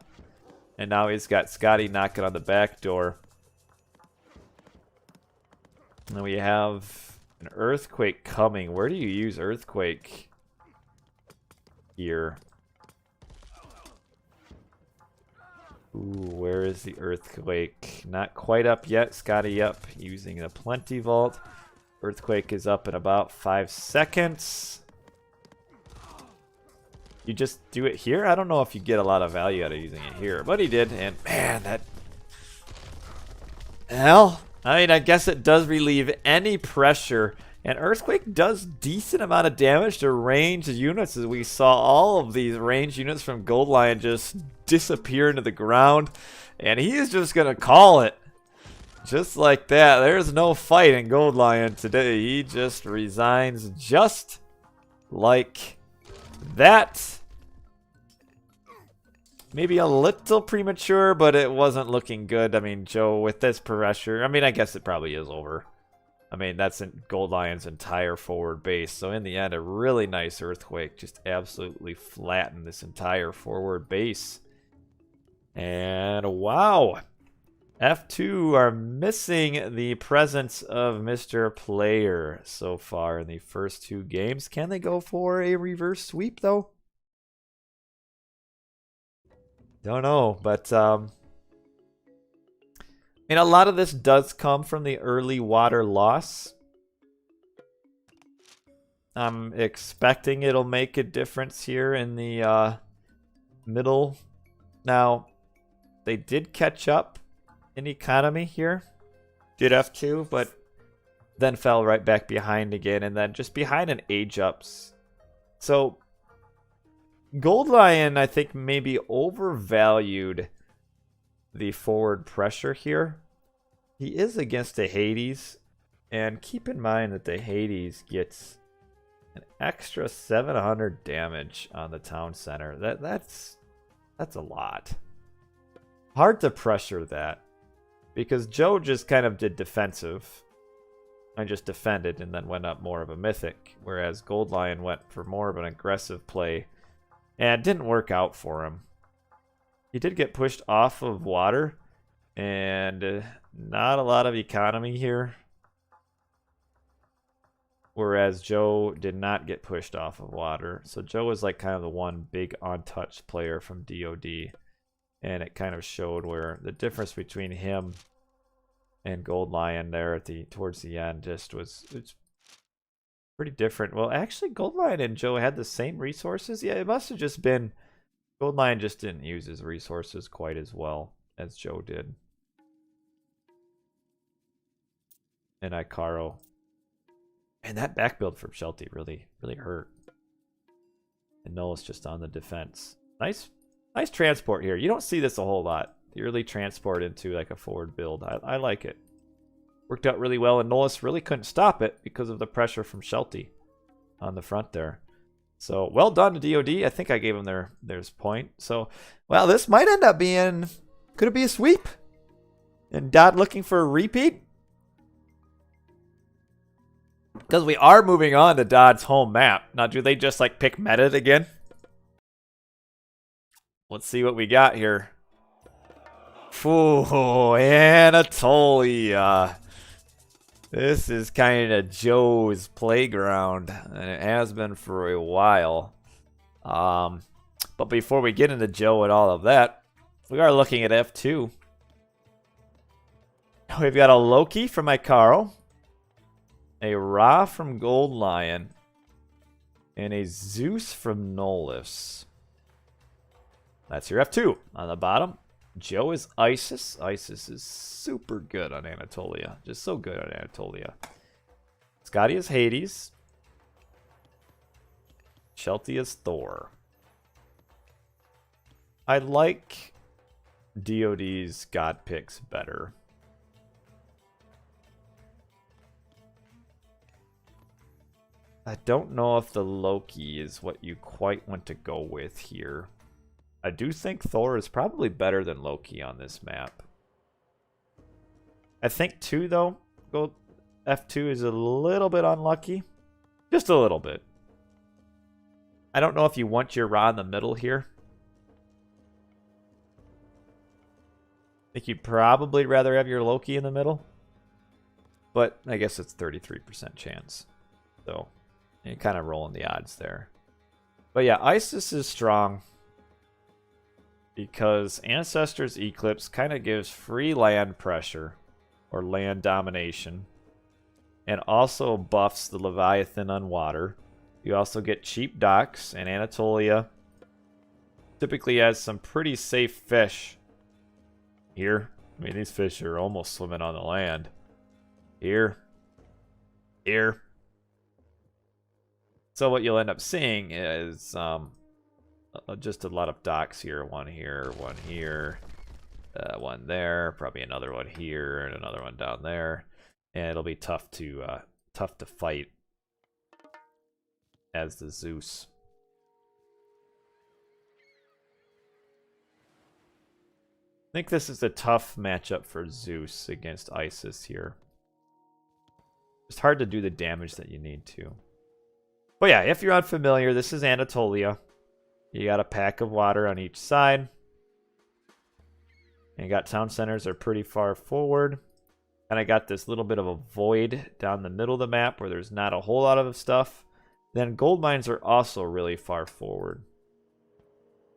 [SPEAKER 1] and now he's got Scotty knocking on the back door. And we have an earthquake coming. Where do you use earthquake? Here. Ooh, where is the earthquake? Not quite up yet. Scotty up using the Plenty Vault. Earthquake is up in about 5 seconds. You just do it here? I don't know if you get a lot of value out of using it here, but he did. And man, that... Well, I mean, I guess it does relieve any pressure. And Earthquake does decent amount of damage to ranged units, as we saw all of these ranged units from Gold Lion just disappear into the ground. And he is just going to call it. Just like that. There's no fight in Gold Lion today. He just resigns just like that. Maybe a little premature, but it wasn't looking good. I mean, Joe, with this pressure, I mean, I guess it probably is over. I mean, that's in Gold Lion's entire forward base. So in the end, a really nice earthquake just absolutely flattened this entire forward base. And wow. F2 are missing the presence of Mr. Player so far in the first 2 games. Can they go for a reverse sweep, though? Don't know, but I mean, a lot of this does come from the early water loss. I'm expecting it'll make a difference here in the middle. Now, they did catch up in economy here. Did F2, but then fell right back behind again, and then just behind in age ups. So Gold Lion, I think, maybe overvalued the forward pressure here. He is against the Hades, and keep in mind that the Hades gets an extra 700 damage on the town center. That's a lot. Hard to pressure that, because Joe just kind of did defensive. I just defended and then went up more of a mythic, whereas Gold Lion went for more of an aggressive play, and it didn't work out for him. He did get pushed off of water, and not a lot of economy here, whereas Joe did not get pushed off of water. So Joe was like kind of the one big untouched player from DoD, and it kind of showed where the difference between him and Gold Lion there at towards the end just it's pretty different. Well, actually, Gold Lion and Joe had the same resources. Yeah, it must have just been Gold Lion just didn't use his resources quite as well as Joe did. And Icaro. And that back build from Shelty really hurt. And Noah's just on the defense. Nice transport here. You don't see this a whole lot. The early transport into like a forward build. I like it. Worked out really well, and Nolas really couldn't stop it because of the pressure from Shelty on the front there. So well done to DoD. I think I gave him their point. So, well, this might end up being, could it be a sweep? And DoD looking for a repeat? Because we are moving on to DoD's home map. Now, do they just like pick Medit again? Let's see what we got here. Ooh, Anatolia. This is kind of Joe's playground, and it has been for a while. But before we get into Joe and all of that, we are looking at F2. We've got a Loki from Icaro, a Ra from Gold Lion, and a Zeus from Nolus. That's your F2. On the bottom, Joe is Isis. Isis is super good on Anatolia. Just so good on Anatolia. Scotty is Hades. Shelty is Thor. I like DoD's God picks better. I don't know if the Loki is what you quite want to go with here. I do think Thor is probably better than Loki on this map. I think 2, though, F2 is a little bit unlucky. Just a little bit. I don't know if you want your Ra in the middle here. I think you'd probably rather have your Loki in the middle. But I guess it's 33% chance. So you're kind of rolling the odds there. But yeah, Isis is strong, because Ancestor's Eclipse kind of gives free land pressure or land domination, and also buffs the Leviathan on water. You also get cheap docks, and Anatolia typically has some pretty safe fish here. I mean, these fish are almost swimming on the land. Here. So what you'll end up seeing is just a lot of docks here. One here, one there, probably another one here, and another one down there. And it'll be tough to fight as the Zeus. I think this is a tough matchup for Zeus against Isis here. It's hard to do the damage that you need to. But yeah, if you're unfamiliar, this is Anatolia. You got a pack of water on each side. And you got town centers are pretty far forward. And I got this little bit of a void down the middle of the map where there's not a whole lot of stuff. Then gold mines are also really far forward.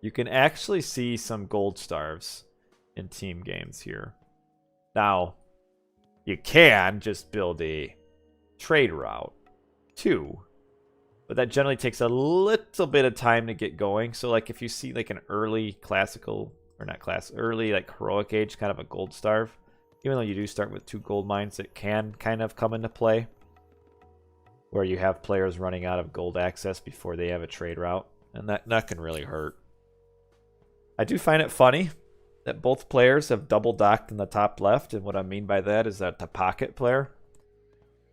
[SPEAKER 1] You can actually see some gold stars in team games here. Now, you can just build a trade route too, but that generally takes a little bit of time to get going. So like if you see like an early classical, or not class, early like heroic age kind of a gold starve, even though you do start with 2 gold mines, it can kind of come into play where you have players running out of gold access before they have a trade route, and that can really hurt. I do find it funny that both players have double docked in the top left, and what I mean by that is that the pocket player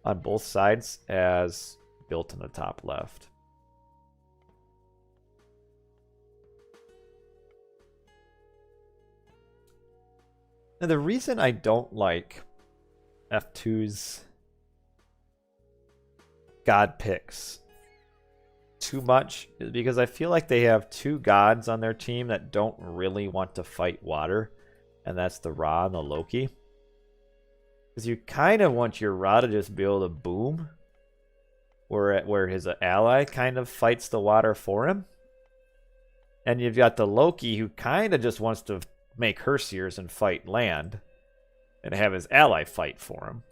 [SPEAKER 1] on both sides has built in the top left. Now, the reason I don't like F2's god picks too much is because I feel like they have 2 gods on their team that don't really want to fight water, and that's the Ra and the Loki. Because you kind of want your Ra to just be able to boom where his ally kind of fights the water for him. And you've got the Loki who kind of just wants to make Herseers and fight land and have his ally fight for him.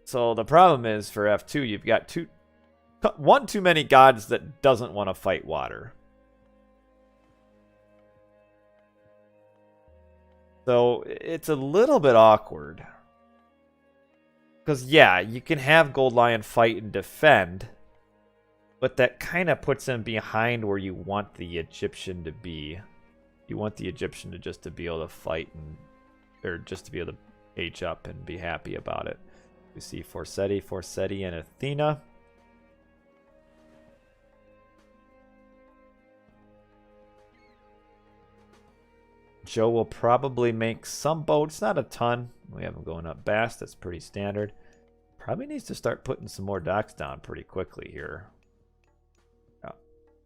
[SPEAKER 1] So the problem is for F2, you've got one too many gods that doesn't want to fight water. So it's a little bit awkward. Because yeah, you can have Gold Lion fight and defend, but that kind of puts him behind where you want the Egyptian to be. You want the Egyptian to just to be able to fight or just to be able to H up and be happy about it. We see Forseti, and Athena. Joe will probably make some boats, not a ton. We have them going up Bass, that's pretty standard. Probably needs to start putting some more docks down pretty quickly here. Oh,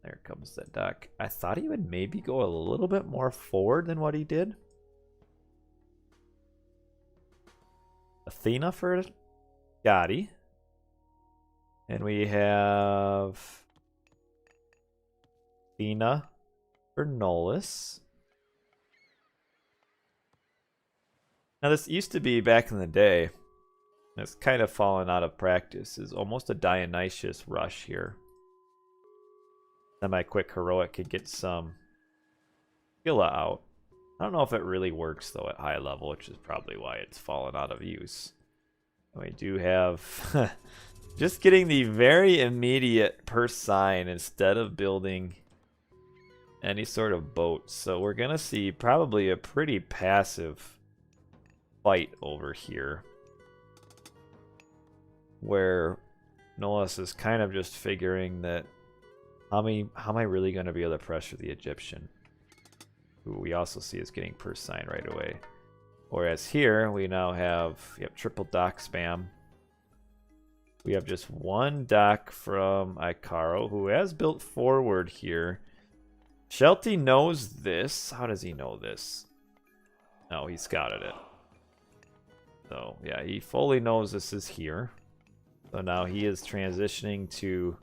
[SPEAKER 1] there comes that dock. I thought he would maybe go a little bit more forward than what he did. Athena for Gotti. And we have Athena for Nolus. Now this used to be back in the day, and it's kind of fallen out of practice, is almost a Dionysius rush here. Semi-quick heroic could get some Gila out. I don't know if it really works though at high level, which is probably why it's fallen out of use. We do have just getting the very immediate per sign instead of building any sort of boat. So we're going to see probably a pretty passive fight over here where Nolus is kind of just figuring that how am I really going to be able to pressure the Egyptian, who we also see is getting per sign right away. Whereas here we now have triple dock spam. We have just one dock from Icaro, who has built forward here. Shelty knows this. How does he know this? No, he scouted it. So, yeah, he fully knows this is here. So now he is transitioning to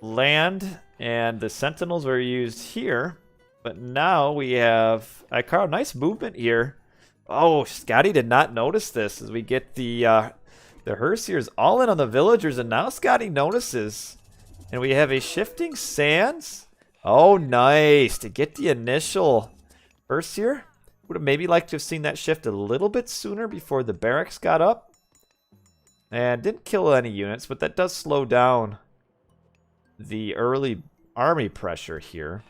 [SPEAKER 1] land, and the Sentinels were used here. But now we have Icaro. Nice movement here. Oh, Scotty did not notice this as we get the Herseers all in on the villagers, and now Scotty notices. And we have a shifting sands. Oh, nice. To get the initial Herseer. Would have maybe liked to have seen that shift a little bit sooner before the barracks got up. And didn't kill any units, but that does slow down the early army pressure here.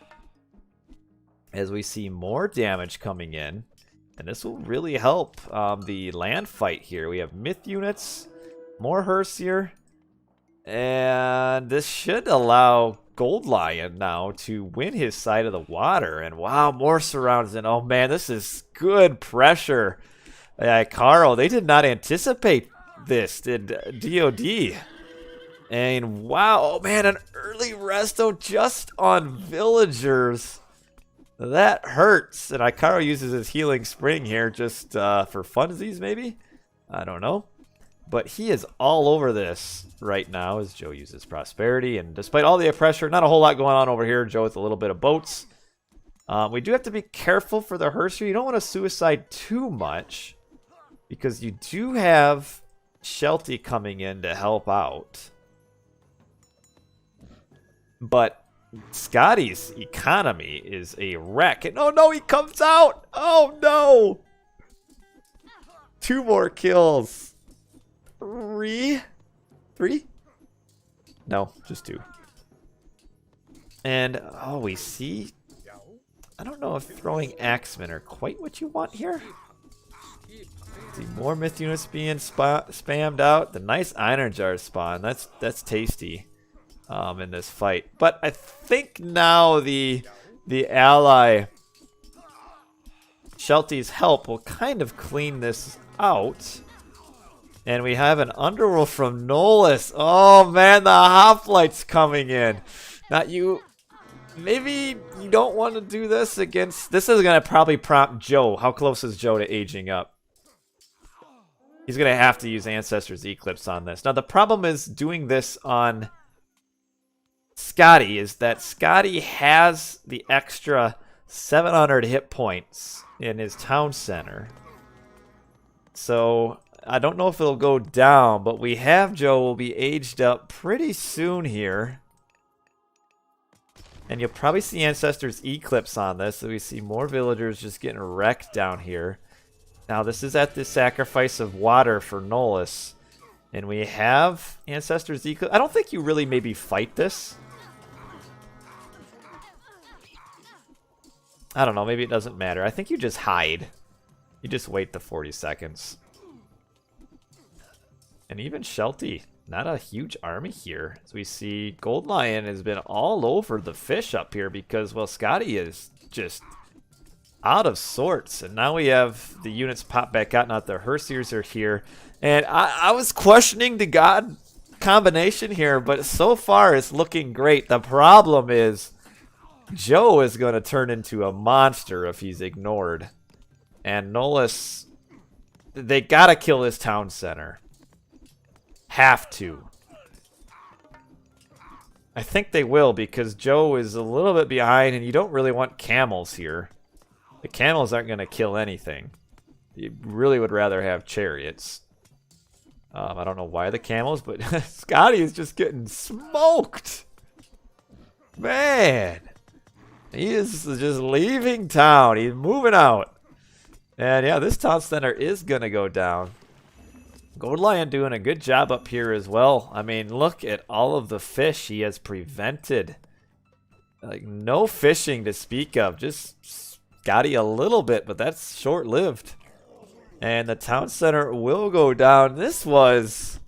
[SPEAKER 1] As we see more damage coming in. And this will really help the land fight here. We have myth units, more Herseer. And this should allow Gold Lion now to win his side of the water. And wow, more surrounds. And oh man, this is good pressure. Carl, they did not anticipate this, did DoD? And wow, oh man, an early resto just on villagers. That hurts. And Icaro uses his healing spring here just for funsies maybe? I don't know. But he is all over this right now as Joe uses prosperity. And despite all the pressure, not a whole lot going on over here. Joe with a little bit of boats. We do have to be careful for the Herser. You don't want to suicide too much because you do have Shelty coming in to help out. But Scotty's economy is a wreck. And oh no, he comes out! Oh no! 2 more kills. 3? No, just 2. And, oh, we see... I don't know if throwing axemen are quite what you want here. See more myth units being spammed out. The nice iron jar spawn. That's tasty in this fight. But I think now the ally Shelty's help will kind of clean this out. And we have an underworld from Nolus. Oh man, the hoplites coming in. Not you. Maybe you don't want to do this against... This is going to probably prompt Joe. How close is Joe to aging up? He's going to have to use Ancestor's Eclipse on this. Now the problem is doing this on Scotty is that Scotty has the extra 700 hit points in his town center. So... I don't know if it'll go down, but we have Joe will be aged up pretty soon here. And you'll probably see Ancestor's Eclipse on this, so we see more villagers just getting wrecked down here. Now this is at the sacrifice of water for Nolus. And we have Ancestor's Eclipse. I don't think you really maybe fight this. I don't know, maybe it doesn't matter. I think you just hide. You just wait the 40 seconds. And even Shelty, not a huge army here. As we see, Gold Lion has been all over the fish up here because, well, Scotty is just out of sorts. And now we have the units pop back out. Not the Hersiers are here. And I was questioning the God combination here, but so far it's looking great. The problem is Joe is going to turn into a monster if he's ignored. And Nolus, they got to kill this town center. Have to. I think they will because Joe is a little bit behind and you don't really want camels here. The camels aren't going to kill anything. You really would rather have chariots. I don't know why the camels, but Scotty is just getting smoked. Man. He is just leaving town. He's moving out. And yeah, this town center is going to go down. Gold Lion doing a good job up here as well. I mean, look at all of the fish he has prevented. Like, no fishing to speak of. Just Scotty a little bit, but that's short-lived. And the town center will go down. This was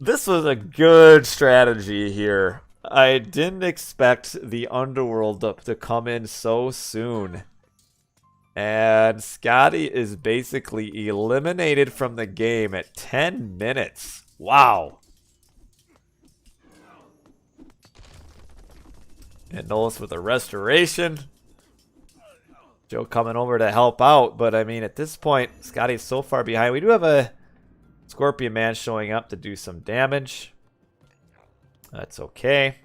[SPEAKER 1] a good strategy here. I didn't expect the underworld to come in so soon. And Scotty is basically eliminated from the game at 10 minutes. Wow. And Nolus with a restoration. Joe coming over to help out. But, I mean, at this point, Scotty's so far behind. We do have a Scorpion Man showing up to do some damage. That's okay.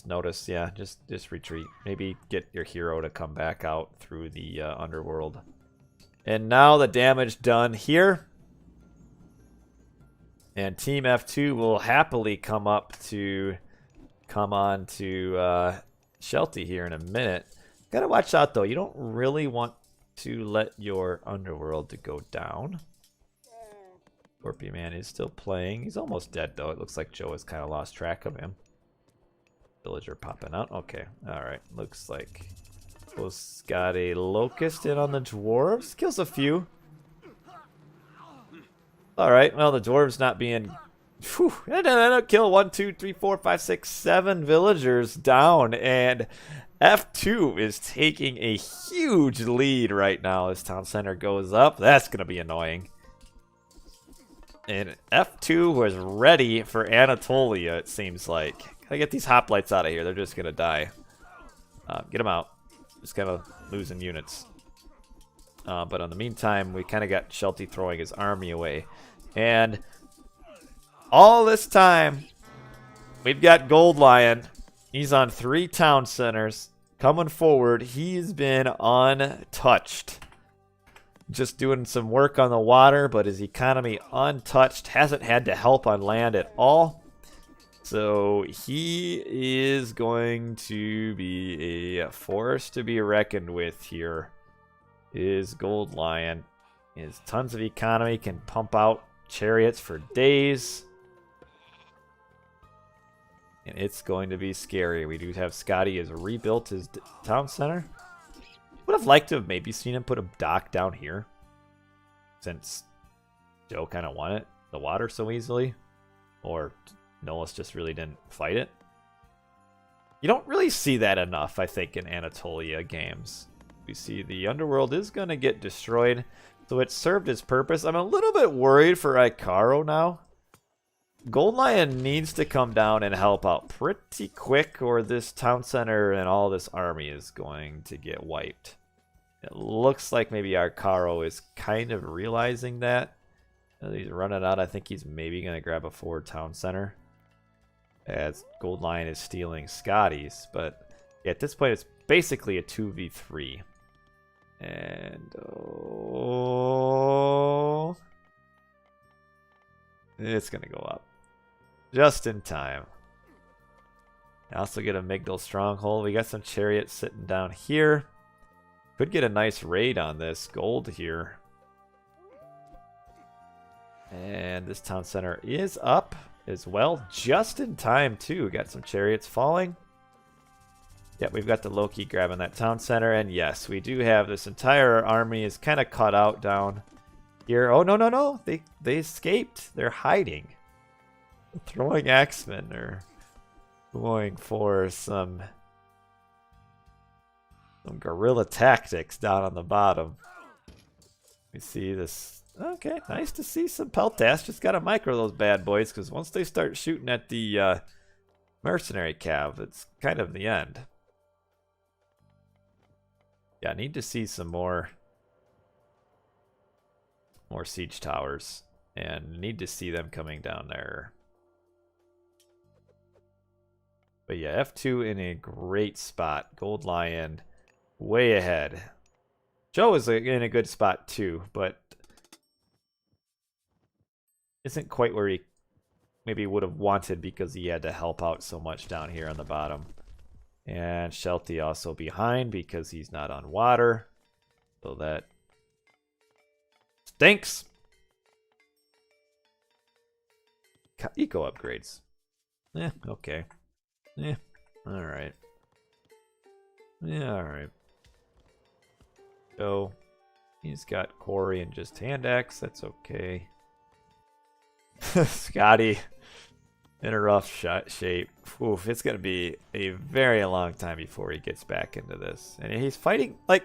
[SPEAKER 1] Notice, yeah, just retreat. Maybe get your hero to come back out through the underworld. And now the damage done here. And Team F2 will happily come on to Shelty here in a minute. Gotta watch out though. You don't really want to let your underworld to go down. Scorpion Man is still playing. He's almost dead though. It looks like Joe has kind of lost track of him. Villager popping out. Okay. Alright. Looks like Bo's got a locust in on the dwarves. Kills a few. Alright. Well, the dwarves not being... Whew. Kill 1, 2, 3, 4, 5, 6, 7 villagers down. And F2 is taking a huge lead right now as town center goes up. That's going to be annoying. And F2 was ready for Anatolia, it seems like. Gotta get these hoplites out of here. They're just gonna die. Get them out. Just kind of losing units. But in the meantime, we kind of got Shelty throwing his army away. And all this time, we've got Gold Lion. He's on 3 town centers. Coming forward, he's been untouched. Just doing some work on the water, but his economy untouched. Hasn't had to help on land at all. So he is going to be a force to be reckoned with here. Is Gold Lion. His tons of economy, can pump out chariots for days. And it's going to be scary. We do have Scotty has rebuilt his town center. Would have liked to have maybe seen him put a dock down here, since Joe kind of won it, the water so easily. Or Nolas just really didn't fight it. You don't really see that enough, I think, in Anatolia games. We see the underworld is going to get destroyed, so it served its purpose. I'm a little bit worried for Icaro now. Gold Lion needs to come down and help out pretty quick, or this town center and all this army is going to get wiped. It looks like maybe Icaro is kind of realizing that. He's running out. I think he's maybe going to grab a forward town center, as Gold Lion is stealing Scotty's. But yeah, at this point, it's basically a 2v3. And oh, it's going to go up just in time. I also get a Migdal stronghold. We got some chariots sitting down here. Could get a nice raid on this gold here. And this town center is up as well, just in time too. Got some chariots falling. Yeah, we've got the Loki grabbing that town center. And yes, we do have this entire army is kind of cut out down here. Oh, no. They escaped. They're hiding. Throwing axemen or going for some guerrilla tactics down on the bottom. We see this. Okay, nice to see some Peltas. Just got to micro those bad boys, because once they start shooting at the mercenary cav, it's kind of the end. Yeah, I need to see some more siege towers, and need to see them coming down there. But yeah, F2 in a great spot. Gold Lion way ahead. Joe is in a good spot too, but isn't quite where he maybe would have wanted, because he had to help out so much down here on the bottom. And Shelty also behind because he's not on water. So that stinks. Eco upgrades. Okay. Alright. Yeah, alright. So, he's got Quarry and just hand axe. That's okay. Scotty in a rough shape. Oof, it's going to be a very long time before he gets back into this. And he's fighting, like,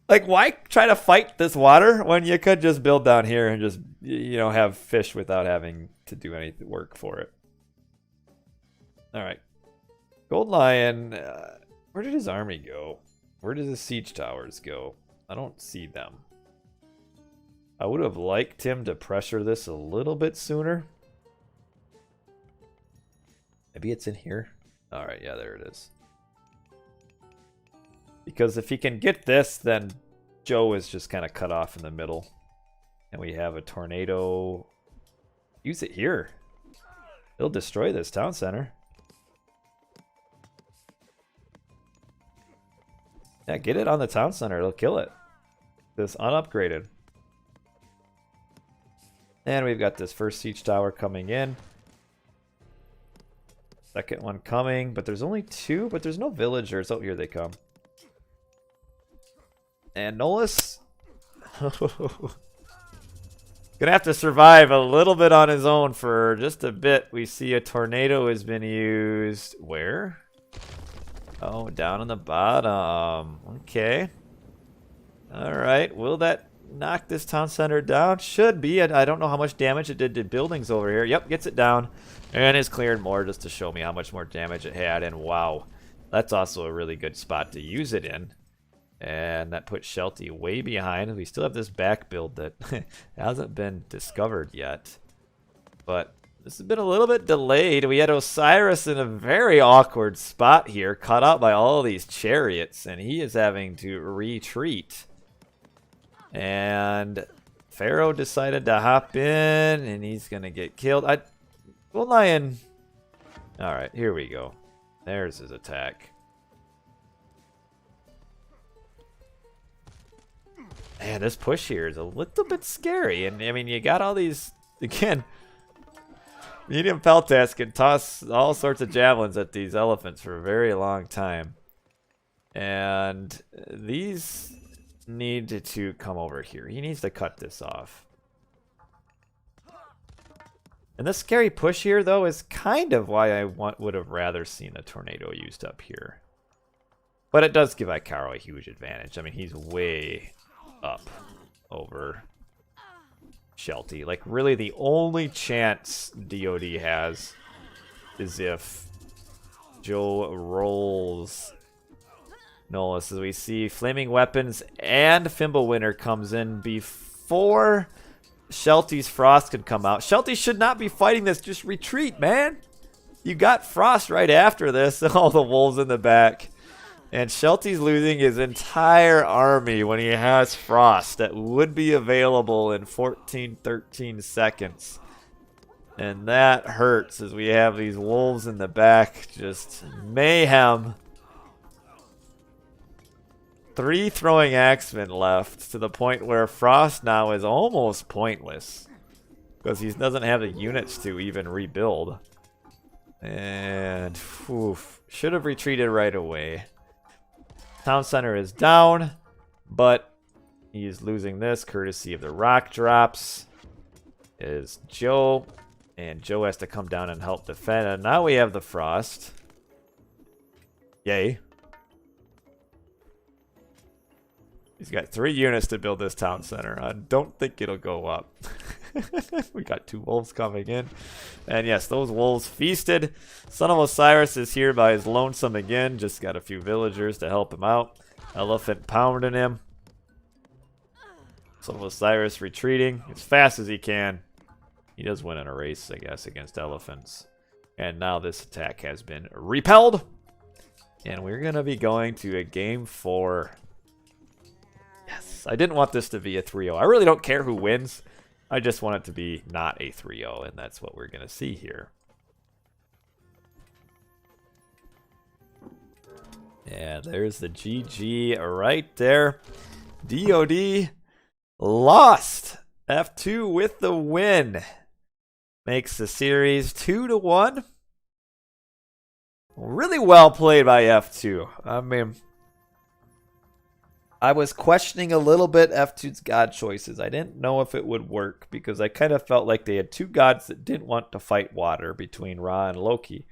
[SPEAKER 1] why try to fight this water when you could just build down here and just, you know, have fish without having to do any work for it? All right. Gold Lion, where did his army go? Where did the siege towers go? I don't see them. I would have liked him to pressure this a little bit sooner. Maybe it's in here. All right, yeah, there it is. Because if he can get this, then Joe is just kind of cut off in the middle. And we have a tornado. Use it here. It'll destroy this town center. Yeah, get it on the town center. It'll kill it. This unupgraded. And we've got this first siege tower coming in. Second one coming, but there's only 2, but there's no villagers. Oh, here they come. And Nolas gonna have to survive a little bit on his own for just a bit. We see a tornado has been used. Where? Oh, down on the bottom. Okay. All right. Will that knock this town center down? Should be. I don't know how much damage it did to buildings over here. Yep, gets it down. And it's cleared more just to show me how much more damage it had. And wow, that's also a really good spot to use it in. And that puts Shelty way behind. We still have this back build that hasn't been discovered yet. But this has been a little bit delayed. We had Osiris in a very awkward spot here, caught out by all these chariots. And he is having to retreat. And Pharaoh decided to hop in, and he's going to get killed. We'll lie in. All right, here we go. There's his attack. Man, this push here is a little bit scary. And, I mean, you got all these, again, medium Peltas can toss all sorts of javelins at these elephants for a very long time. And these need to come over here. He needs to cut this off. And this scary push here, though, is kind of why I would have rather seen the tornado used up here. But it does give Icaro a huge advantage. I mean, he's way up over Shelty. Like, really, the only chance DoD has is if Joe rolls Nolus. As we see, Flaming Weapons and Fimbulwinter comes in before Shelty's Frost could come out. Shelty should not be fighting this. Just retreat, man. You got Frost right after this. All the wolves in the back. And Shelty's losing his entire army when he has Frost that would be available in 14, 13 seconds. And that hurts as we have these wolves in the back. Just mayhem. 3 throwing axemen left to the point where Frost now is almost pointless. Because he doesn't have the units to even rebuild. And should have retreated right away. Town center is down, but he is losing this courtesy of the rock drops. Is Joe, and Joe has to come down and help defend. And now we have the Frost. Yay. He's got 3 units to build this town center. I don't think it'll go up. We got 2 wolves coming in. And yes, those wolves feasted. Son of Osiris is here by his lonesome again. Just got a few villagers to help him out. Elephant pounding him. Son of Osiris retreating as fast as he can. He does win in a race, I guess, against elephants. And now this attack has been repelled. And we're going to be going to a game 4. Yes, I didn't want this to be a 3-0. I really don't care who wins. I just want it to be not a 3-0, and that's what we're going to see here. Yeah, there's the GG right there. DoD lost. F2 with the win. Makes the series 2-1. Really well played by F2. I mean, I was questioning a little bit F2's god choices. I didn't know if it would work because I kind of felt like they had 2 gods that didn't want to fight water between Ra and Loki.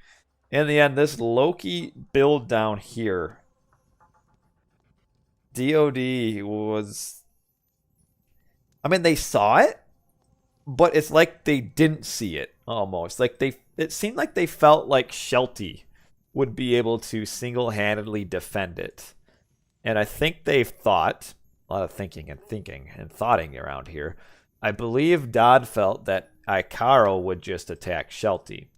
[SPEAKER 1] In the end, this Loki build down here, DoD was... I mean, they saw it, but it's like they didn't see it, almost. Like it seemed like they felt like Shelty would be able to single-handedly defend it. And I think they've thought, a lot of thinking and thoughting around here. I believe Dodd felt that Icaro would just attack Shelty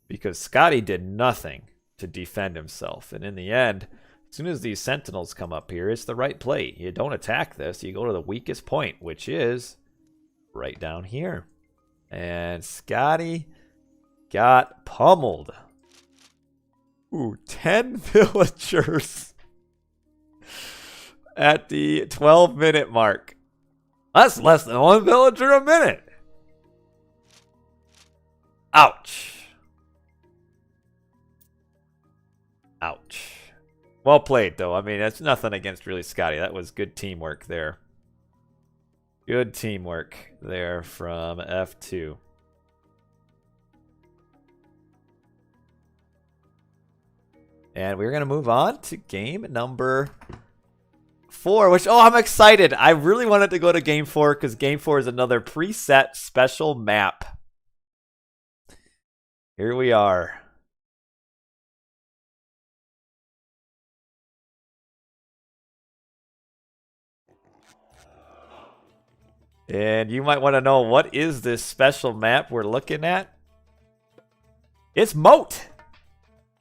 [SPEAKER 1] because Scotty did nothing to defend himself. And in the end, as soon as these Sentinels come up here, it's the right play. You don't attack this. You go to the weakest point, which is right down here. And Scotty got pummeled. Ooh, 10 villagers. At the 12-minute mark. That's less than 1 villager a minute. Ouch. Ouch. Well played, though. I mean, that's nothing against really Scotty. That was good teamwork there. Good teamwork there from F2. And we're going to move on to game number 4, which, oh, I'm excited. I really wanted to go to Game 4 because Game 4 is another preset special map. Here we are. And you might want to know, what is this special map we're looking at? It's Moat.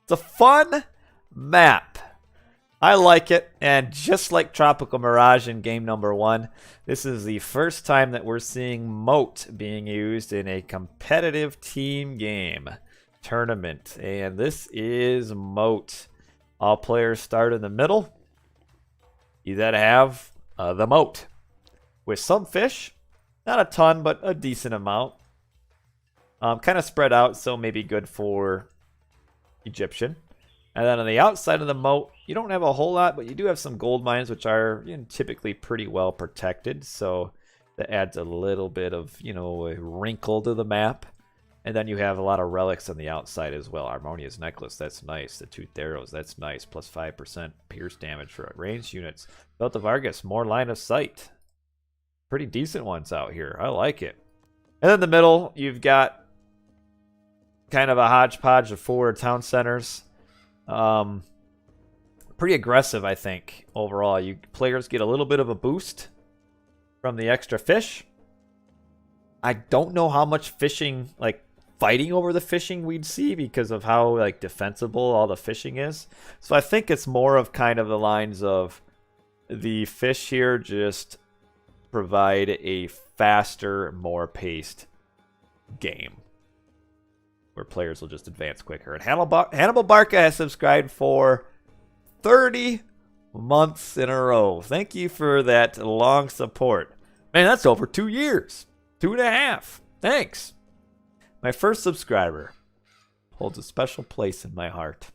[SPEAKER 1] It's a fun map. I like it, and just like Tropical Mirage in game number 1, this is the first time that we're seeing Moat being used in a competitive team game tournament. And this is Moat. All players start in the middle. You then have the Moat with some fish. Not a ton, but a decent amount. Kind of spread out, so maybe good for Egyptian. And then on the outside of the moat, you don't have a whole lot, but you do have some gold mines, which are typically pretty well protected. So that adds a little bit of, a wrinkle to the map. And then you have a lot of relics on the outside as well. Harmonious necklace, that's nice. The toothed arrows, that's nice. Plus 5% pierce damage for ranged units. Belt of Argus, more line of sight. Pretty decent ones out here. I like it. And in the middle, you've got kind of a hodgepodge of 4 town centers. Pretty aggressive, I think, overall. You players get a little bit of a boost from the extra fish. I don't know how much fishing, fighting over the fishing we'd see because of how, defensible all the fishing is. So I think it's more of kind of the lines of the fish here just provide a faster, more paced game where players will just advance quicker. And Hannibal Barca has subscribed for 30 months in a row. Thank you for that long support. Man, that's over 2 years. 2.5. Thanks. My first subscriber holds a special place in my heart.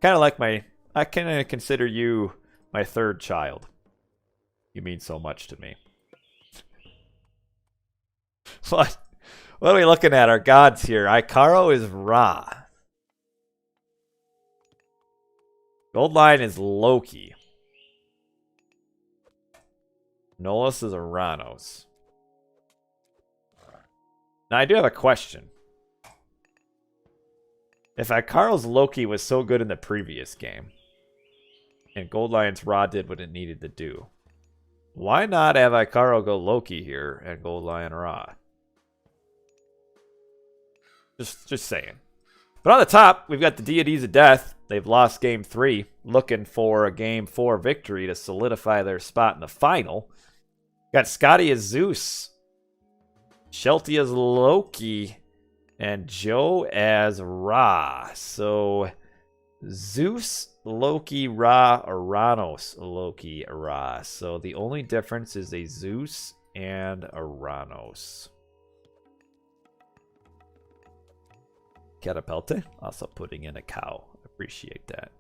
[SPEAKER 1] I kind of consider you my third child. You mean so much to me. What are we looking at? Our gods here. Icaro is Ra. Goldline is Loki. Nolus is Aranos. Now, I do have a question. If Icaro's Loki was so good in the previous game, and Goldline's Ra did what it needed to do, why not have Icaro go Loki here and Goldline Ra? Just saying. But on the top, we've got the Deities of Death. They've lost Game 3, looking for a Game 4 victory to solidify their spot in the final. Got Scotty as Zeus, Shelty as Loki, and Joe as Ra. So Zeus, Loki, Ra, Aranos, Loki, Ra. So the only difference is a Zeus and Aranos. Catapelte, also putting in a cow. Appreciate that.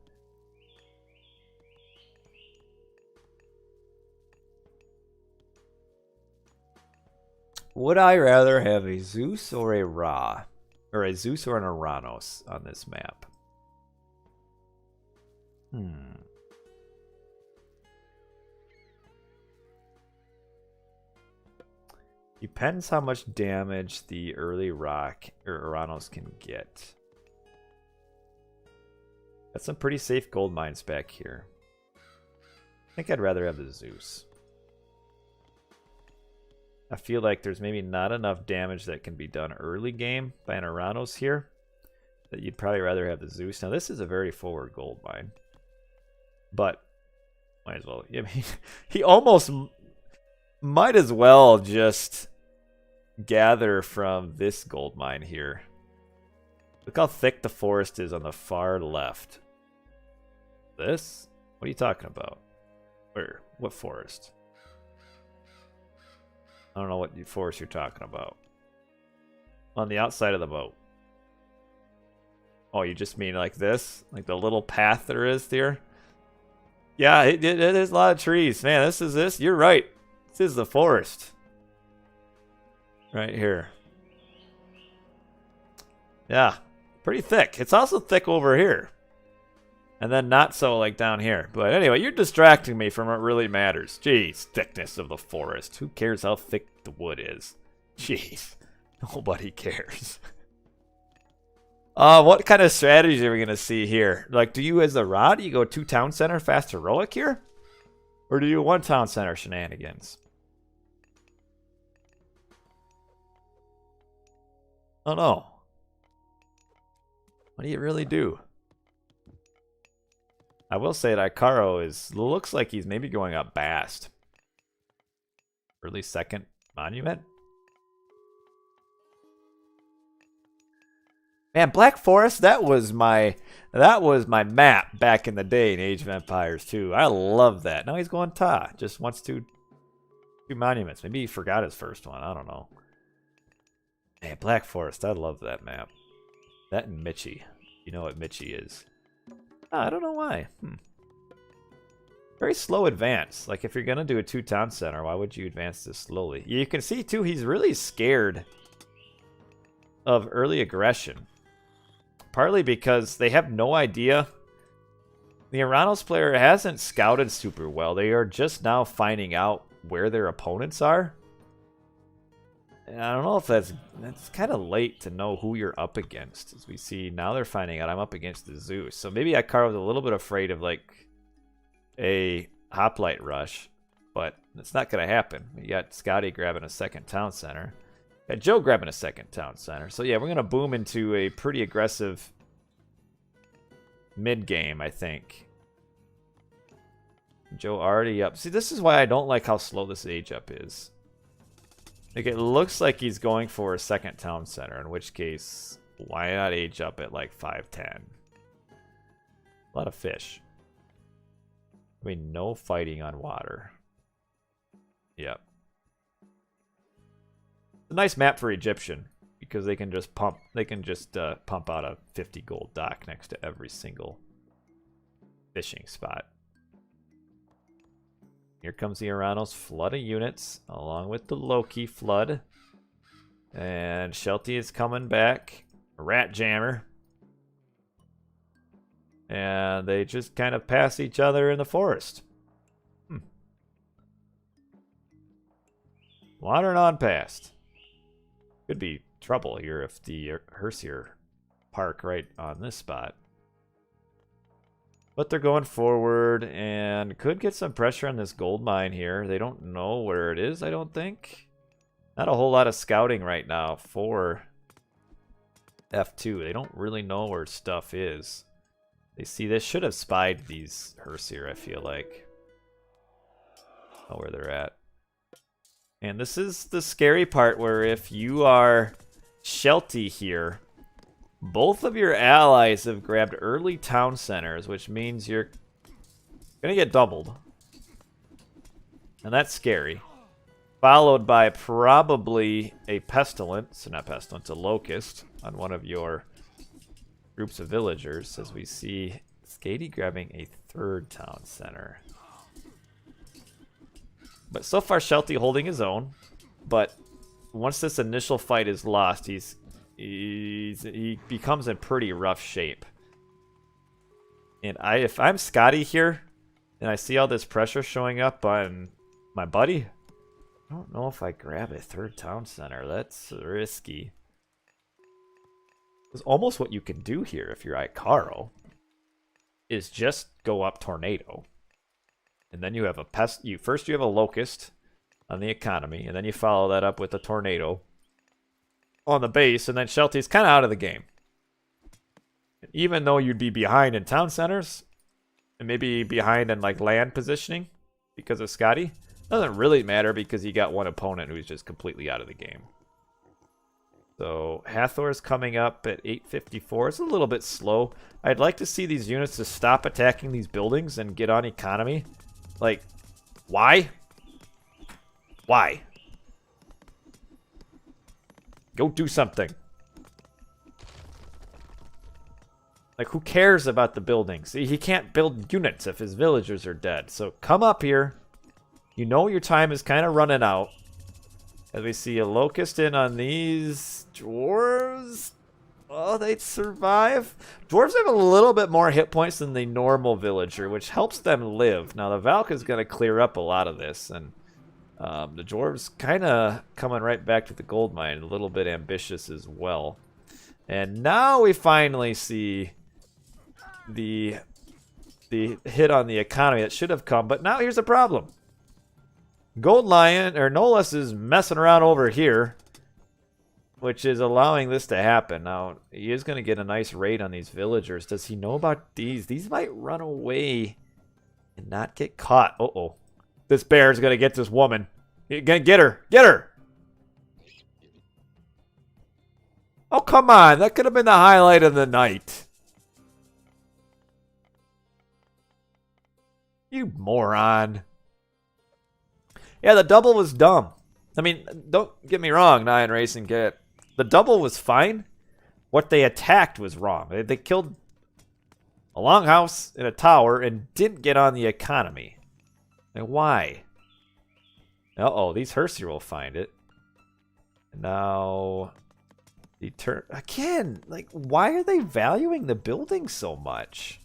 [SPEAKER 1] Would I rather have a Zeus or a Ra? Or a Zeus or an Aranos on this map? Depends how much damage the early rock or Aranos can get. Got some pretty safe gold mines back here. I think I'd rather have the Zeus. I feel like there's maybe not enough damage that can be done early game by an Aranos here, that you'd probably rather have the Zeus. Now this is a very forward gold mine, but might as well. I mean, he almost might as well just gather from this gold mine here. Look how thick the forest is on the far left. This? What are you talking about? Where? What forest? I don't know what forest you're talking about. On the outside of the moat. Oh, you just mean like this? Like the little path there is there? Yeah, it is a lot of trees. Man, this. You're right. This is the forest. Right here. Yeah, pretty thick. It's also thick over here. And then not so like down here. But anyway, you're distracting me from what really matters. Jeez, thickness of the forest. Who cares how thick the wood is? Jeez, nobody cares. What kind of strategies are we going to see here? Like, do you as the rod, you go 2 town center fast heroic here? Or do you 1 town center shenanigans? I don't know. What do you really do? I will say that Ikaro looks like he's maybe going up Bast. Early 2nd monument. Man, Black Forest, that was my map back in the day in Age of Empires 2. I love that. Now he's going Ta. Just wants 2 monuments. Maybe he forgot his first one. I don't know. Man, Black Forest, I love that map. That and Michi. You know what Michi is. I don't know why. Very slow advance. Like, if you're going to do a 2 town center, why would you advance this slowly? You can see, too, he's really scared of early aggression. Partly because they have no idea. The Eranos player hasn't scouted super well. They are just now finding out where their opponents are. And I don't know if that's kind of late to know who you're up against. As we see, now they're finding out I'm up against the Zeus. So maybe Ikaro was a little bit afraid of, like, a hoplite rush. But it's not going to happen. You got Scotty grabbing a 2nd town center. Got Joe grabbing a 2nd town center. So yeah, we're going to boom into a pretty aggressive mid-game, I think. Joe already up. See, this is why I don't like how slow this age up is. Like, it looks like he's going for a 2nd town center, in which case, why not age up at like 510? A lot of fish. I mean, no fighting on water. Yep. It's a nice map for Egyptian because they can just pump out a 50 gold dock next to every single fishing spot. Here comes the Eranos flood of units, along with the Loki flood. And Shelty is coming back. A rat jammer. And they just kind of pass each other in the forest. Wandering on past. Could be trouble here if the Hersier park right on this spot. But they're going forward and could get some pressure on this gold mine here. They don't know where it is, I don't think. Not a whole lot of scouting right now for F2. They don't really know where stuff is. They see this. Should have spied these Hersier, I feel like. Know where they're at. And this is the scary part where if you are Shelty here, both of your allies have grabbed early town centers, which means you're going to get doubled. And that's scary. Followed by probably a pestilence, not pestilence, a locust on one of your groups of villagers, as we see Skady grabbing a 3rd town center. But so far, Shelty holding his own. But once this initial fight is lost, he becomes in pretty rough shape. And if I'm Scotty here, and I see all this pressure showing up on my buddy, I don't know if I grab a 3rd town center. That's risky. Because almost what you can do here if you're Ikaro is just go up Tornado. And then you have a first you have a locust on the economy, and then you follow that up with a tornado on the base, and then Shelty's kind of out of the game. And even though you'd be behind in town centers, and maybe behind in like land positioning because of Scotty, doesn't really matter because you got one opponent who's just completely out of the game. So Hathor's coming up at 854. It's a little bit slow. I'd like to see these units to stop attacking these buildings and get on economy. Like, why? Why? Go do something. Like, who cares about the buildings? He can't build units if his villagers are dead. So come up here. You know your time is kind of running out. As we see a locust in on these dwarves. Oh, they'd survive. Dwarves have a little bit more hit points than the normal villager, which helps them live. Now, the Valk is going to clear up a lot of this, and the dwarves kind of coming right back to the gold mine, a little bit ambitious as well. And now we finally see the hit on the economy that should have come, but now here's the problem. Gold Lion, or Nolus, is messing around over here, which is allowing this to happen. Now, he is going to get a nice raid on these villagers. Does he know about these? These might run away and not get caught. Uh-oh. This bear is going to get this woman. You're going to get her. Get her! Oh, come on. That could have been the highlight of the night. You moron. Yeah, the double was dumb. I mean, don't get me wrong, Nyan Racing Cat. The double was fine. What they attacked was wrong. They killed a longhouse in a tower and didn't get on the economy. Like, why? Uh-oh, these Hersey will find it. Now, the turn again. Like, why are they valuing the building so much?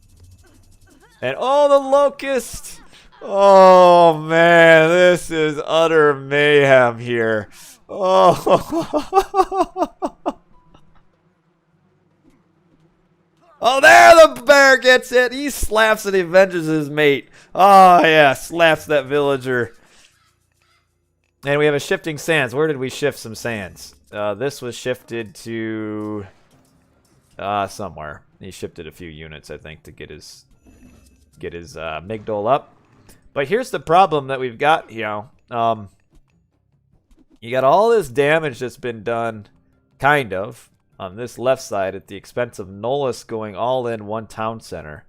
[SPEAKER 1] And oh, the locust! Oh man, this is utter mayhem here. Oh. Oh, there the bear gets it. He slaps and avenges his mate. Oh yeah, slaps that villager. And we have a shifting sands. Where did we shift some sands? This was shifted to somewhere. He shifted a few units, I think, to get his Migdol up. But here's the problem that we've got here. You got all this damage that's been done, kind of, on this left side at the expense of Nolus going all in one town center.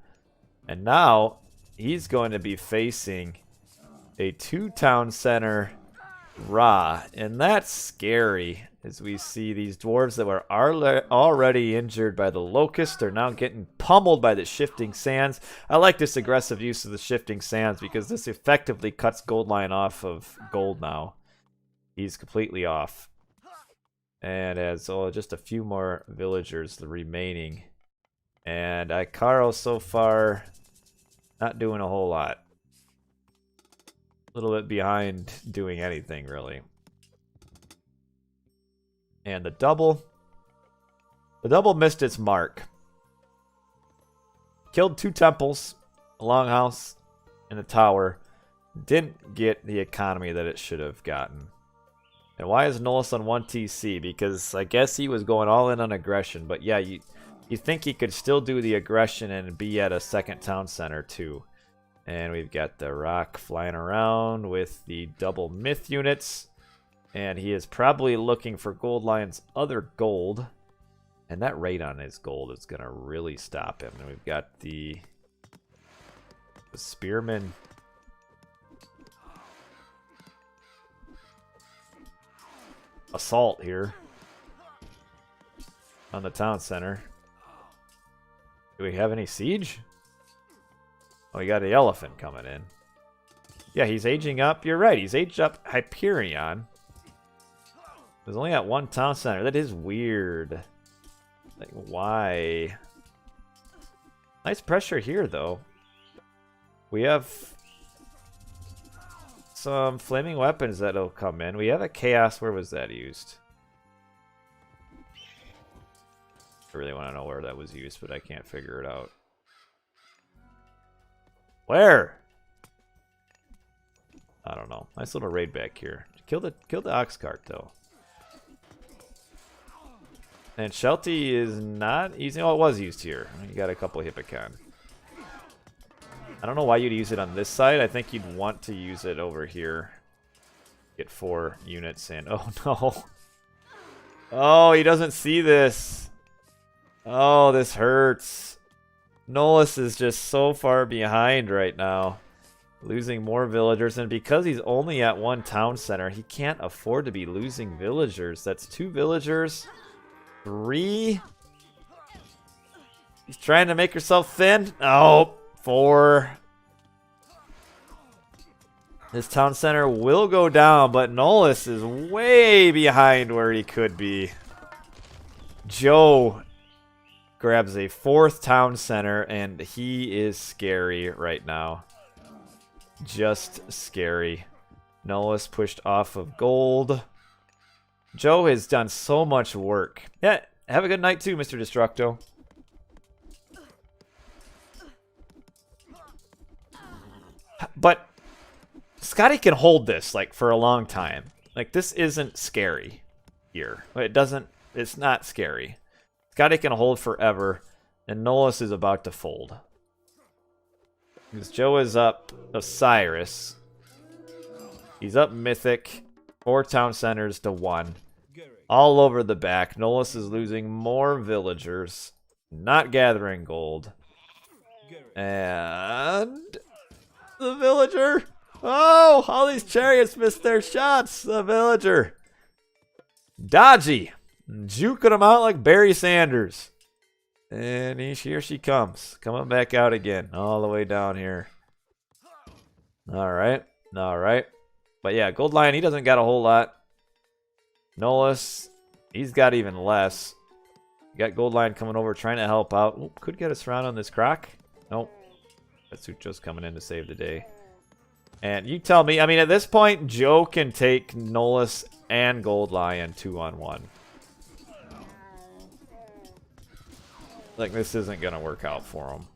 [SPEAKER 1] And now he's going to be facing a 2-town center Ra. And that's scary as we see these dwarves that were already injured by the locust are now getting pummeled by the shifting sands. I like this aggressive use of the shifting sands because this effectively cuts Gold Lion off of gold now. He's completely off. And as just a few more villagers remaining. And Ikaro so far not doing a whole lot. A little bit behind doing anything really. And the double missed its mark. Killed 2 temples, a longhouse, and a tower. Didn't get the economy that it should have gotten. And why is Nolus on 1 TC? Because I guess he was going all in on aggression. But yeah, you think he could still do the aggression and be at a 2nd town center too. And we've got the rock flying around with the double myth units. And he is probably looking for Gold Lion's other gold. And that raid on his gold is going to really stop him. And we've got the spearman. Assault here on the town center. Do we have any siege? Oh, we got the elephant coming in. Yeah, he's aging up. You're right. He's aged up Hyperion. There's only at 1 town center. That is weird. Like, why? Nice pressure here, though. We have some flaming weapons that'll come in. We have a chaos. Where was that used? I really want to know where that was used, but I can't figure it out. Where? I don't know. Nice little raid back here. Kill the ox cart though. And Shelty is not using. Oh, it was used here. You got a couple of Hippocon. I don't know why you'd use it on this side. I think you'd want to use it over here. Get 4 units in. Oh no. Oh, he doesn't see this. Oh, this hurts. Nolus is just so far behind right now. Losing more villagers. And because he's only at 1 town center, he can't afford to be losing villagers. That's 2 villagers. 3. He's trying to make herself thin. Oh, 4. This town center will go down, but Nolus is way behind where he could be. Joe grabs a 4th town center, and he is scary right now. Just scary. Nolus pushed off of gold. Joe has done so much work. Yeah, have a good night too, Mr. Destructo. But Scotty can hold this like for a long time. Like, this isn't scary here. It's not scary. Scotty can hold forever, and Nolus is about to fold. Because Joe is up Osiris. He's up Mythic. 4 town centers to 1. All over the back. Nolus is losing more villagers. Not gathering gold. And the villager. Oh, all these chariots missed their shots. The villager. Dodgy. Juking them out like Barry Sanders. And here she comes. Coming back out again. All the way down here. Alright. Alright. But yeah, Gold Lion, he doesn't got a whole lot. Nolus, he's got even less. Got Gold Lion coming over trying to help out. Ooh, could get us around on this croc. Nope. Atsucho's coming in to save the day. And you tell me, I mean, at this point, Joe can take Nolus and Gold Lion 2-on-1. Like, this isn't going to work out for him.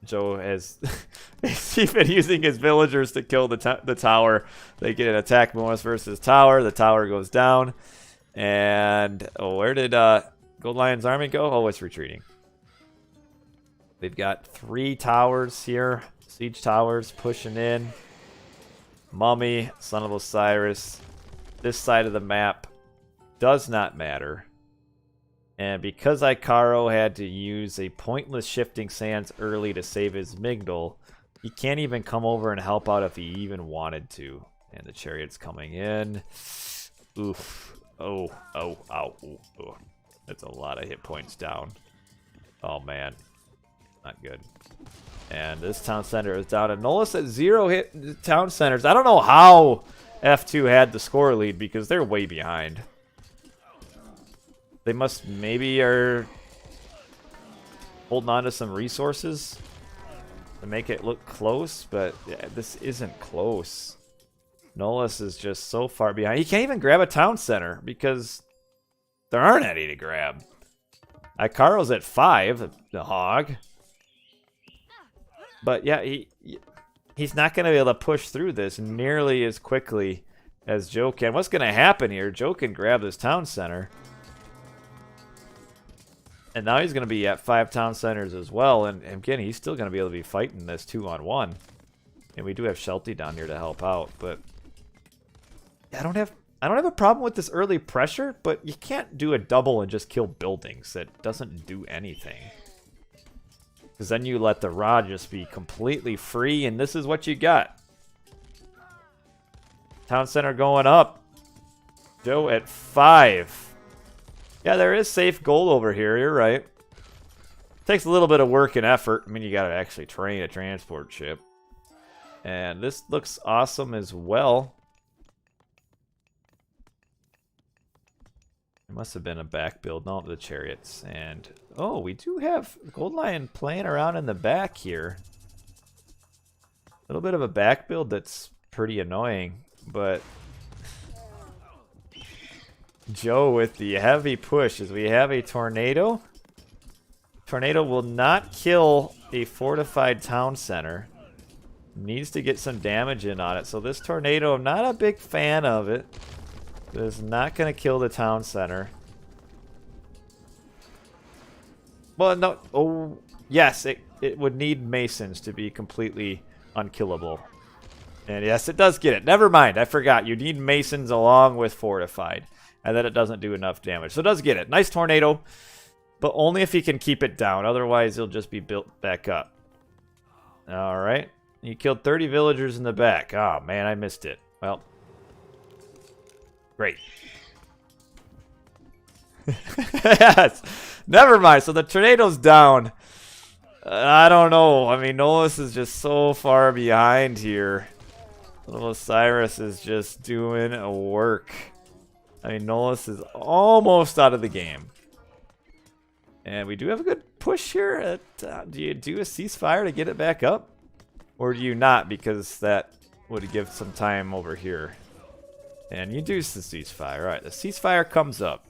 [SPEAKER 1] Joe has he's been using his villagers to kill the tower. They get an attack bonus versus tower. The tower goes down. And where did Gold Lion's army go? Oh, it's retreating. They've got 3 towers here. Siege towers pushing in. Mummy, Son of Osiris. This side of the map does not matter. And because Icaro had to use a pointless Shifting Sands early to save his Migdal, he can't even come over and help out if he even wanted to. And the chariot's coming in. Oof. Oh, oh, ow. Ooh, ooh. That's a lot of hit points down. Oh, man. Not good. And this town center is down. And Nolus at 0 hit town centers. I don't know how F2 had the score lead because they're way behind. They must maybe are holding on to some resources to make it look close, but yeah, this isn't close. Nolus is just so far behind. He can't even grab a town center because there aren't any to grab. Icaro's at 5, the hog. But yeah, he's not going to be able to push through this nearly as quickly as Joe can. What's going to happen here? Joe can grab this town center. And now he's going to be at 5 town centers as well. And again, he's still going to be able to be fighting this 2-on-1. And we do have Shelty down here to help out. But I don't have a problem with this early pressure. But you can't do a double and just kill buildings. That doesn't do anything. Because then you let the Ra just be completely free. And this is what you got. Town center going up. Joe at 5. Yeah, there is safe gold over here. You're right. Takes a little bit of work and effort. I mean, you got to actually train a transport ship. And this looks awesome as well. It must have been a back build. No, the chariots. And, oh, we do have Gold Lion playing around in the back here. A little bit of a back build that's pretty annoying. But Joe with the heavy push as we have a tornado. Tornado will not kill a fortified town center. Needs to get some damage in on it. So this tornado, I'm not a big fan of it. It's not going to kill the town center. Well, no. Oh, yes, it would need masons to be completely unkillable. And yes, it does get it. Never mind, I forgot. You need masons along with fortified. And then it doesn't do enough damage. So it does get it. Nice tornado. But only if he can keep it down. Otherwise, he'll just be built back up. Alright. You killed 30 villagers in the back. Oh, man, I missed it. Well. Great. Yes. Never mind. So the tornado's down. I don't know. I mean, Nolus is just so far behind here. Little Osiris is just doing a work. I mean, Nolus is almost out of the game. And we do have a good push here. Do you do a ceasefire to get it back up? Or do you not, because that would give some time over here? And you do the ceasefire. All right, the ceasefire comes up.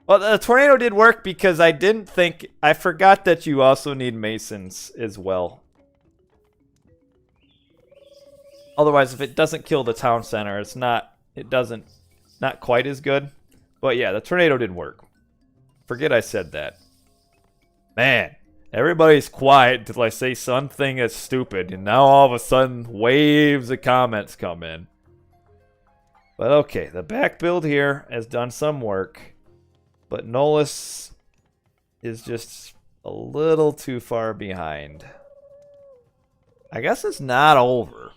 [SPEAKER 1] Well, the tornado did work because I didn't think... I forgot that you also need masons as well. Otherwise, if it doesn't kill the town center, it's not... It doesn't... Not quite as good. But yeah, the tornado did work. Forget I said that. Man, everybody's quiet until I say something that's stupid. And now all of a sudden, waves of comments come in. But okay, the back build here has done some work. But Nolus is just a little too far behind. I guess it's not over.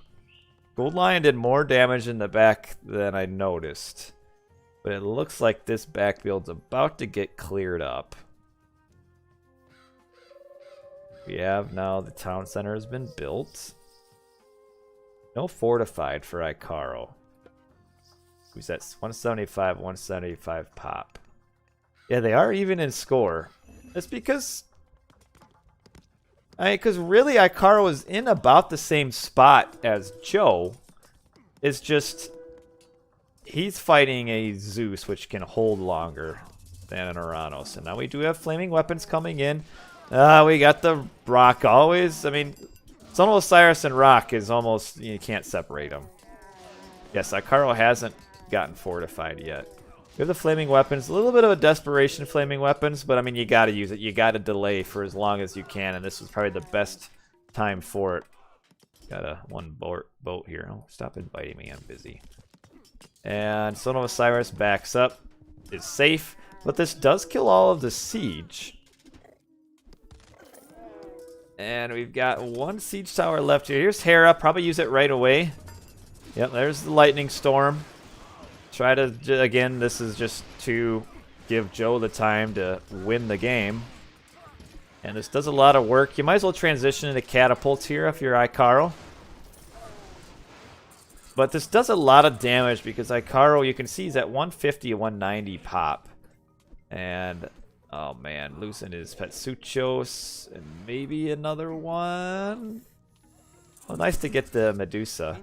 [SPEAKER 1] Gold Lion did more damage in the back than I noticed. But it looks like this back build's about to get cleared up. We have now the town center has been built. No fortified for Icaro. Who's that? 175, 175 pop. Yeah, they are even in score. That's because... because really Icaro is in about the same spot as Joe. It's just... He's fighting a Zeus, which can hold longer than an Uranus. And now we do have flaming weapons coming in. We got the rock always. I mean, Son of Osiris and rock is almost... You can't separate them. Yes, Icaro hasn't gotten fortified yet. We have the flaming weapons. A little bit of a desperation flaming weapons, but I mean, you got to use it. You got to delay for as long as you can, and this was probably the best time for it. Got one boat here. Oh, stop inviting me. I'm busy. And Son of Osiris backs up. Is safe, but this does kill all of the siege. And we've got one siege tower left here. Here's Hera. Probably use it right away. Yep, there's the lightning storm. Try to, again, this is just to give Joe the time to win the game. And this does a lot of work. You might as well transition into catapults here if you're Icaro. But this does a lot of damage because Icaro, you can see he's at 150, 190 pop. And, oh man, losing his Petsuchos and maybe another one. Oh, nice to get the Medusa.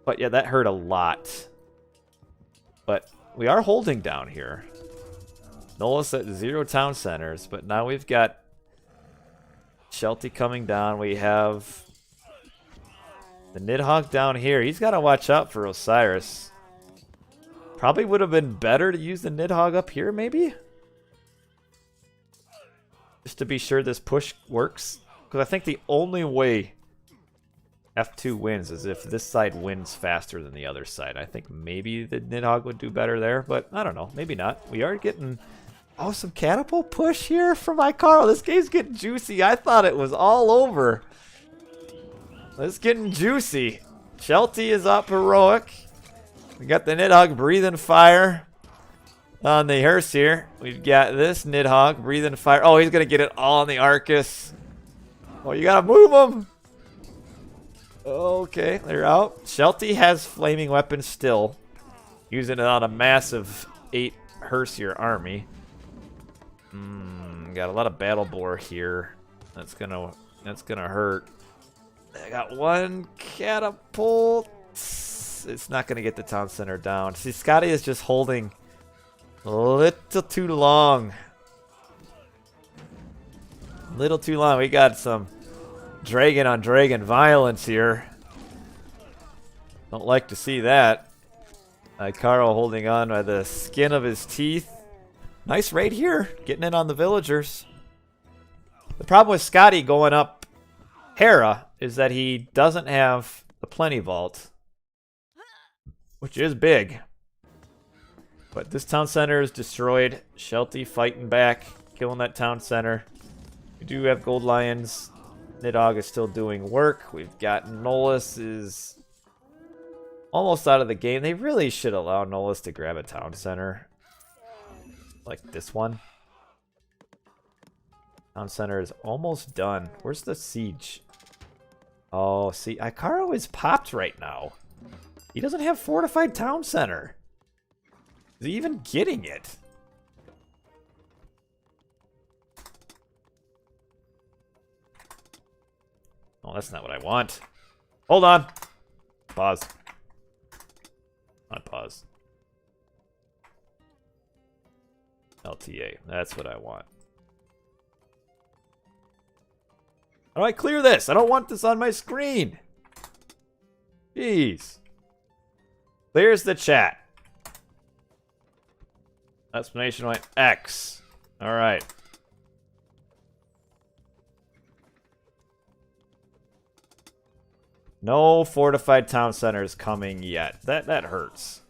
[SPEAKER 1] But yeah, that hurt a lot. But we are holding down here. Nolus at 0 town centers, but now we've got Shelty coming down. We have the Nidhogg down here. He's got to watch out for Osiris. Probably would have been better to use the Nidhogg up here, maybe? Just to be sure this push works. Because I think the only way F2 wins is if this side wins faster than the other side. I think maybe the Nidhogg would do better there, but I don't know. Maybe not. We are getting... Oh, some catapult push here from Icaro. This game's getting juicy. I thought it was all over. It's getting juicy. Shelty is up heroic. We got the Nidhogg breathing fire on the hearse here. We've got this Nidhogg breathing fire. Oh, he's going to get it all on the Arcus. Oh, you got to move him. Okay, they're out. Shelty has flaming weapons still. Using it on a massive 8 Hersier army. Got a lot of battle bore here. That's gonna hurt. I got one catapult. It's not gonna get the town center down. See, Scotty is just holding a little too long. Little too long. We got some dragon on dragon violence here. Don't like to see that. Icaro holding on by the skin of his teeth. Nice raid here, getting in on the villagers. The problem with Scotty going up Hera is that he doesn't have the Plenty Vault, which is big. But this town center is destroyed. Shelty fighting back, killing that town center. We do have Gold Lions. Nidhogg is still doing work. We've got Nolus is almost out of the game. They really should allow Nolus to grab a town center. Like this one. Town center is almost done. Where's the siege? Oh, see, Icaro is popped right now. He doesn't have fortified town center. Is he even getting it? Oh, that's not what I want. Hold on. Pause. Not pause. LTA. That's what I want. How do I clear this? I don't want this on my screen. Jeez. Clears the chat. Explanation point X. Alright. No fortified town centers coming yet. That hurts.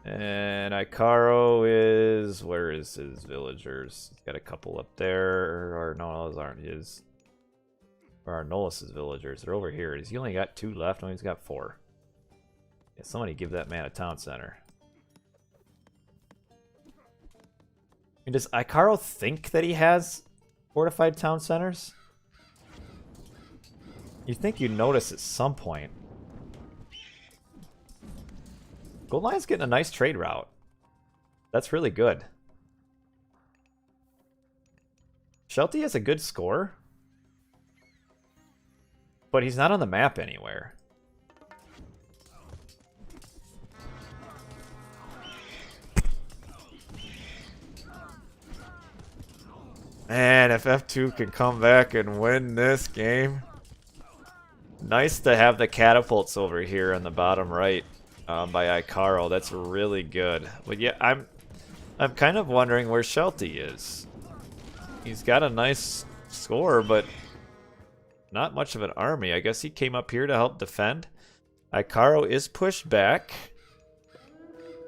[SPEAKER 1] And Icaro is... Where is his villagers? He's got a couple up there. Or no, those aren't his. Or Arnolis' villagers. They're over here. Has he only got 2 left? No, he's got 4. Yeah, somebody give that man a town center. And does Icaro think that he has fortified town centers? You'd think you'd notice at some point. Gold Lion's getting a nice trade route. That's really good. Shelty has a good score. But he's not on the map anywhere. Man, if F2 can come back and win this game. Nice to have the catapults over here on the bottom right by Icaro. That's really good. But yeah, I'm kind of wondering where Shelty is. He's got a nice score, but not much of an army. I guess he came up here to help defend. Icaro is pushed back.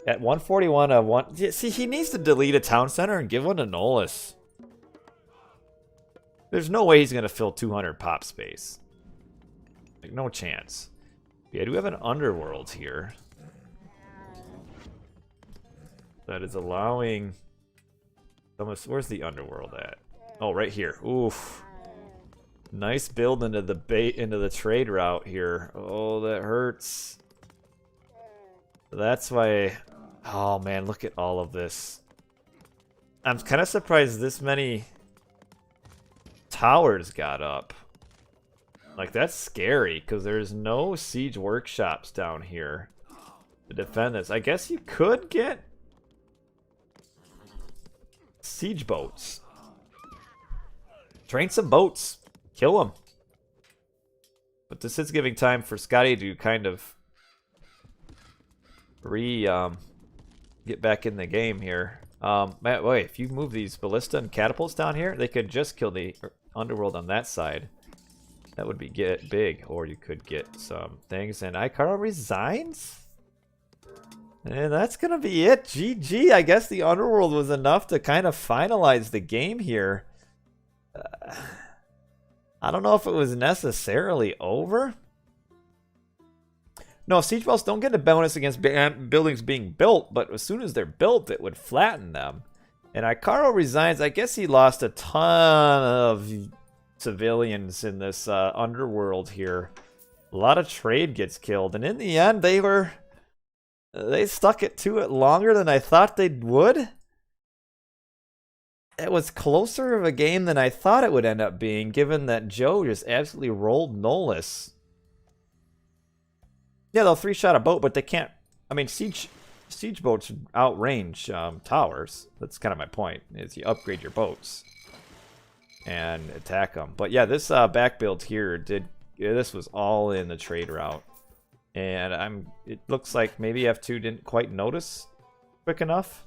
[SPEAKER 1] At 141, see, he needs to delete a town center and give one to Nolus. There's no way he's going to fill 200 pop space. Like, no chance. Yeah, do we have an underworld here? That is allowing... Where's the underworld at? Oh, right here. Oof. Nice build into the trade route here. Oh, that hurts. That's why... Oh, man, look at all of this. I'm kind of surprised this many towers got up. Like, that's scary, because there's no siege workshops down here to defend this. I guess you could get siege boats. Train some boats. Kill them. But this is giving time for Scotty to kind of get back in the game here. Wait, if you move these ballista and catapults down here, they could just kill the underworld on that side. That would be big, or you could get some things. And Icaro resigns? And that's going to be it. GG. I guess the underworld was enough to kind of finalize the game here. I don't know if it was necessarily over. No, siege belts don't get a bonus against buildings being built, but as soon as they're built, it would flatten them. And Icaro resigns. I guess he lost a ton of civilians in this underworld here. A lot of trade gets killed, and in the end they stuck it to it longer than I thought they would. It was closer of a game than I thought it would end up being, given that Joe just absolutely rolled Nolus. Yeah, they'll 3-shot a boat, but they can't. I mean, siege boats outrange towers. That's kind of my point, is you upgrade your boats and attack them. But yeah, this back build here this was all in the trade route, and it looks like maybe F2 didn't quite notice quick enough.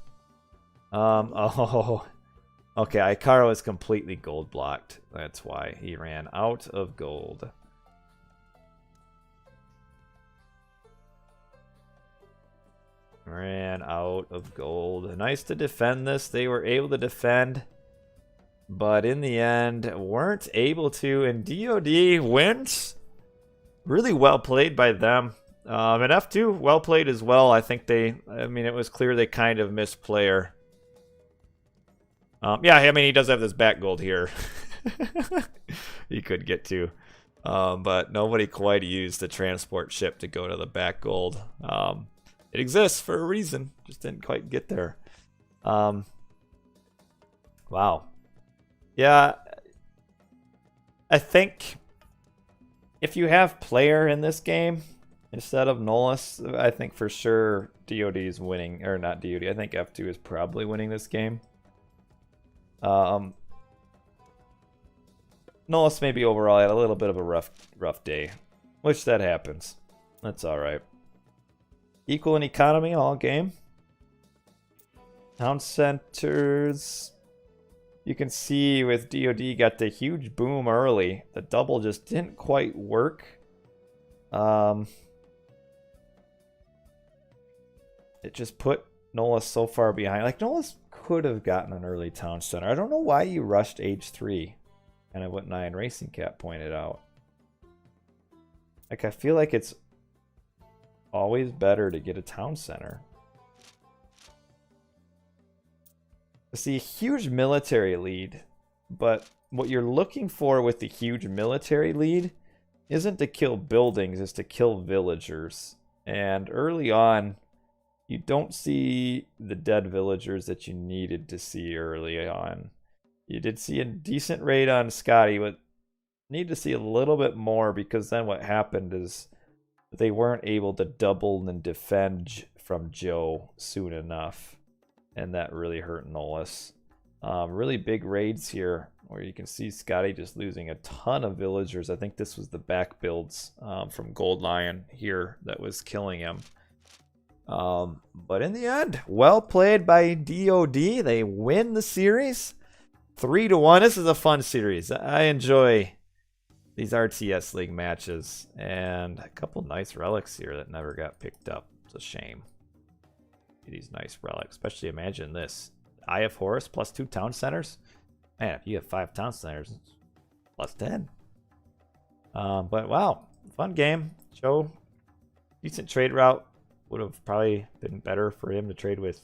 [SPEAKER 1] Oh, okay, Icaro is completely gold blocked. That's why he ran out of gold. Ran out of gold. Nice to defend this. They were able to defend, but in the end weren't able to, and DoD wins. Really well played by them. And F2 well played as well. I think it was clear they kind of missed player. Yeah, I mean, he does have this back gold here. He could get to, but nobody quite used the transport ship to go to the back gold. It exists for a reason, just didn't quite get there. Wow. Yeah, I think if you have player in this game instead of Nolus, I think for sure DoD is winning, or not DoD. I think F2 is probably winning this game. Nolus maybe overall had a little bit of a rough day, which that happens. That's all right. Equal in economy all game. Town centers. You can see with DoD got the huge boom early. The double just didn't quite work. It just put Nolus so far behind. Like, Nolus could have gotten an early town center. I don't know why you rushed age 3. Kind of what Nine Racing Cat pointed out. Like, I feel like it's always better to get a town center. See, a huge military lead, but what you're looking for with the huge military lead isn't to kill buildings, it's to kill villagers. And early on, you don't see the dead villagers that you needed to see early on. You did see a decent raid on Scotty, but need to see a little bit more, because then what happened is they weren't able to double and defend from Joe soon enough. And that really hurt Nolus. Really big raids here, where you can see Scotty just losing a ton of villagers. I think this was the back builds from Gold Lion here that was killing him. But in the end, well played by DoD. They win the series 3-1. This is a fun series. I enjoy these RTS League matches, and a couple nice relics here that never got picked up. It's a shame. These nice relics, especially imagine this: Eye of Horus plus 2 town centers. Man, if you have 5 town centers, it's plus 10. But wow, fun game. Joe, decent trade route. Would have probably been better for him to trade with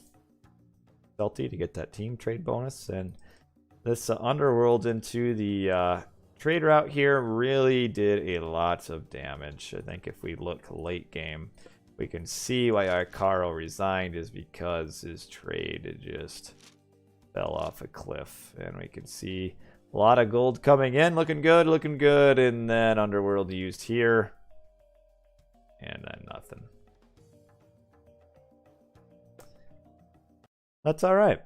[SPEAKER 1] Celti to get that team trade bonus. And this Underworld into the trade route here really did a lot of damage. I think if we look late game, we can see why Icaro resigned is because his trade just fell off a cliff. And we can see a lot of gold coming in, looking good, and then Underworld used here, and then nothing. That's all right.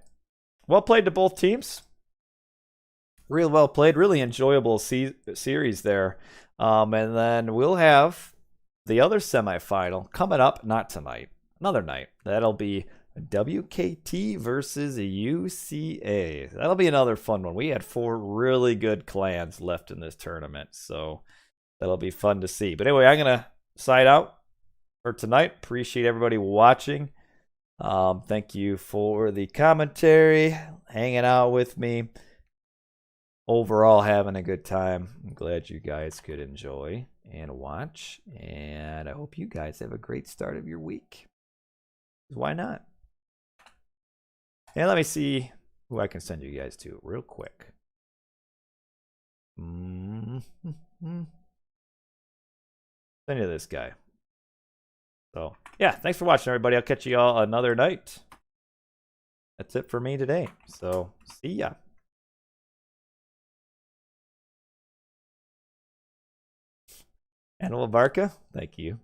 [SPEAKER 1] Well played to both teams. Real well played, really enjoyable series there. And then we'll have the other semifinal coming up, not tonight, another night. That'll be WKT versus UCA. That'll be another fun one. We had 4 really good clans left in this tournament, so that'll be fun to see. But anyway, I'm going to side out for tonight. Appreciate everybody watching. Thank you for the commentary, hanging out with me. Overall, having a good time. I'm glad you guys could enjoy and watch, and I hope you guys have a great start of your week. Why not? And let me see who I can send you guys to real quick. Send you this guy. So yeah, thanks for watching, everybody. I'll catch you all another night. That's it for me today, so see ya. Anil Barca, thank you.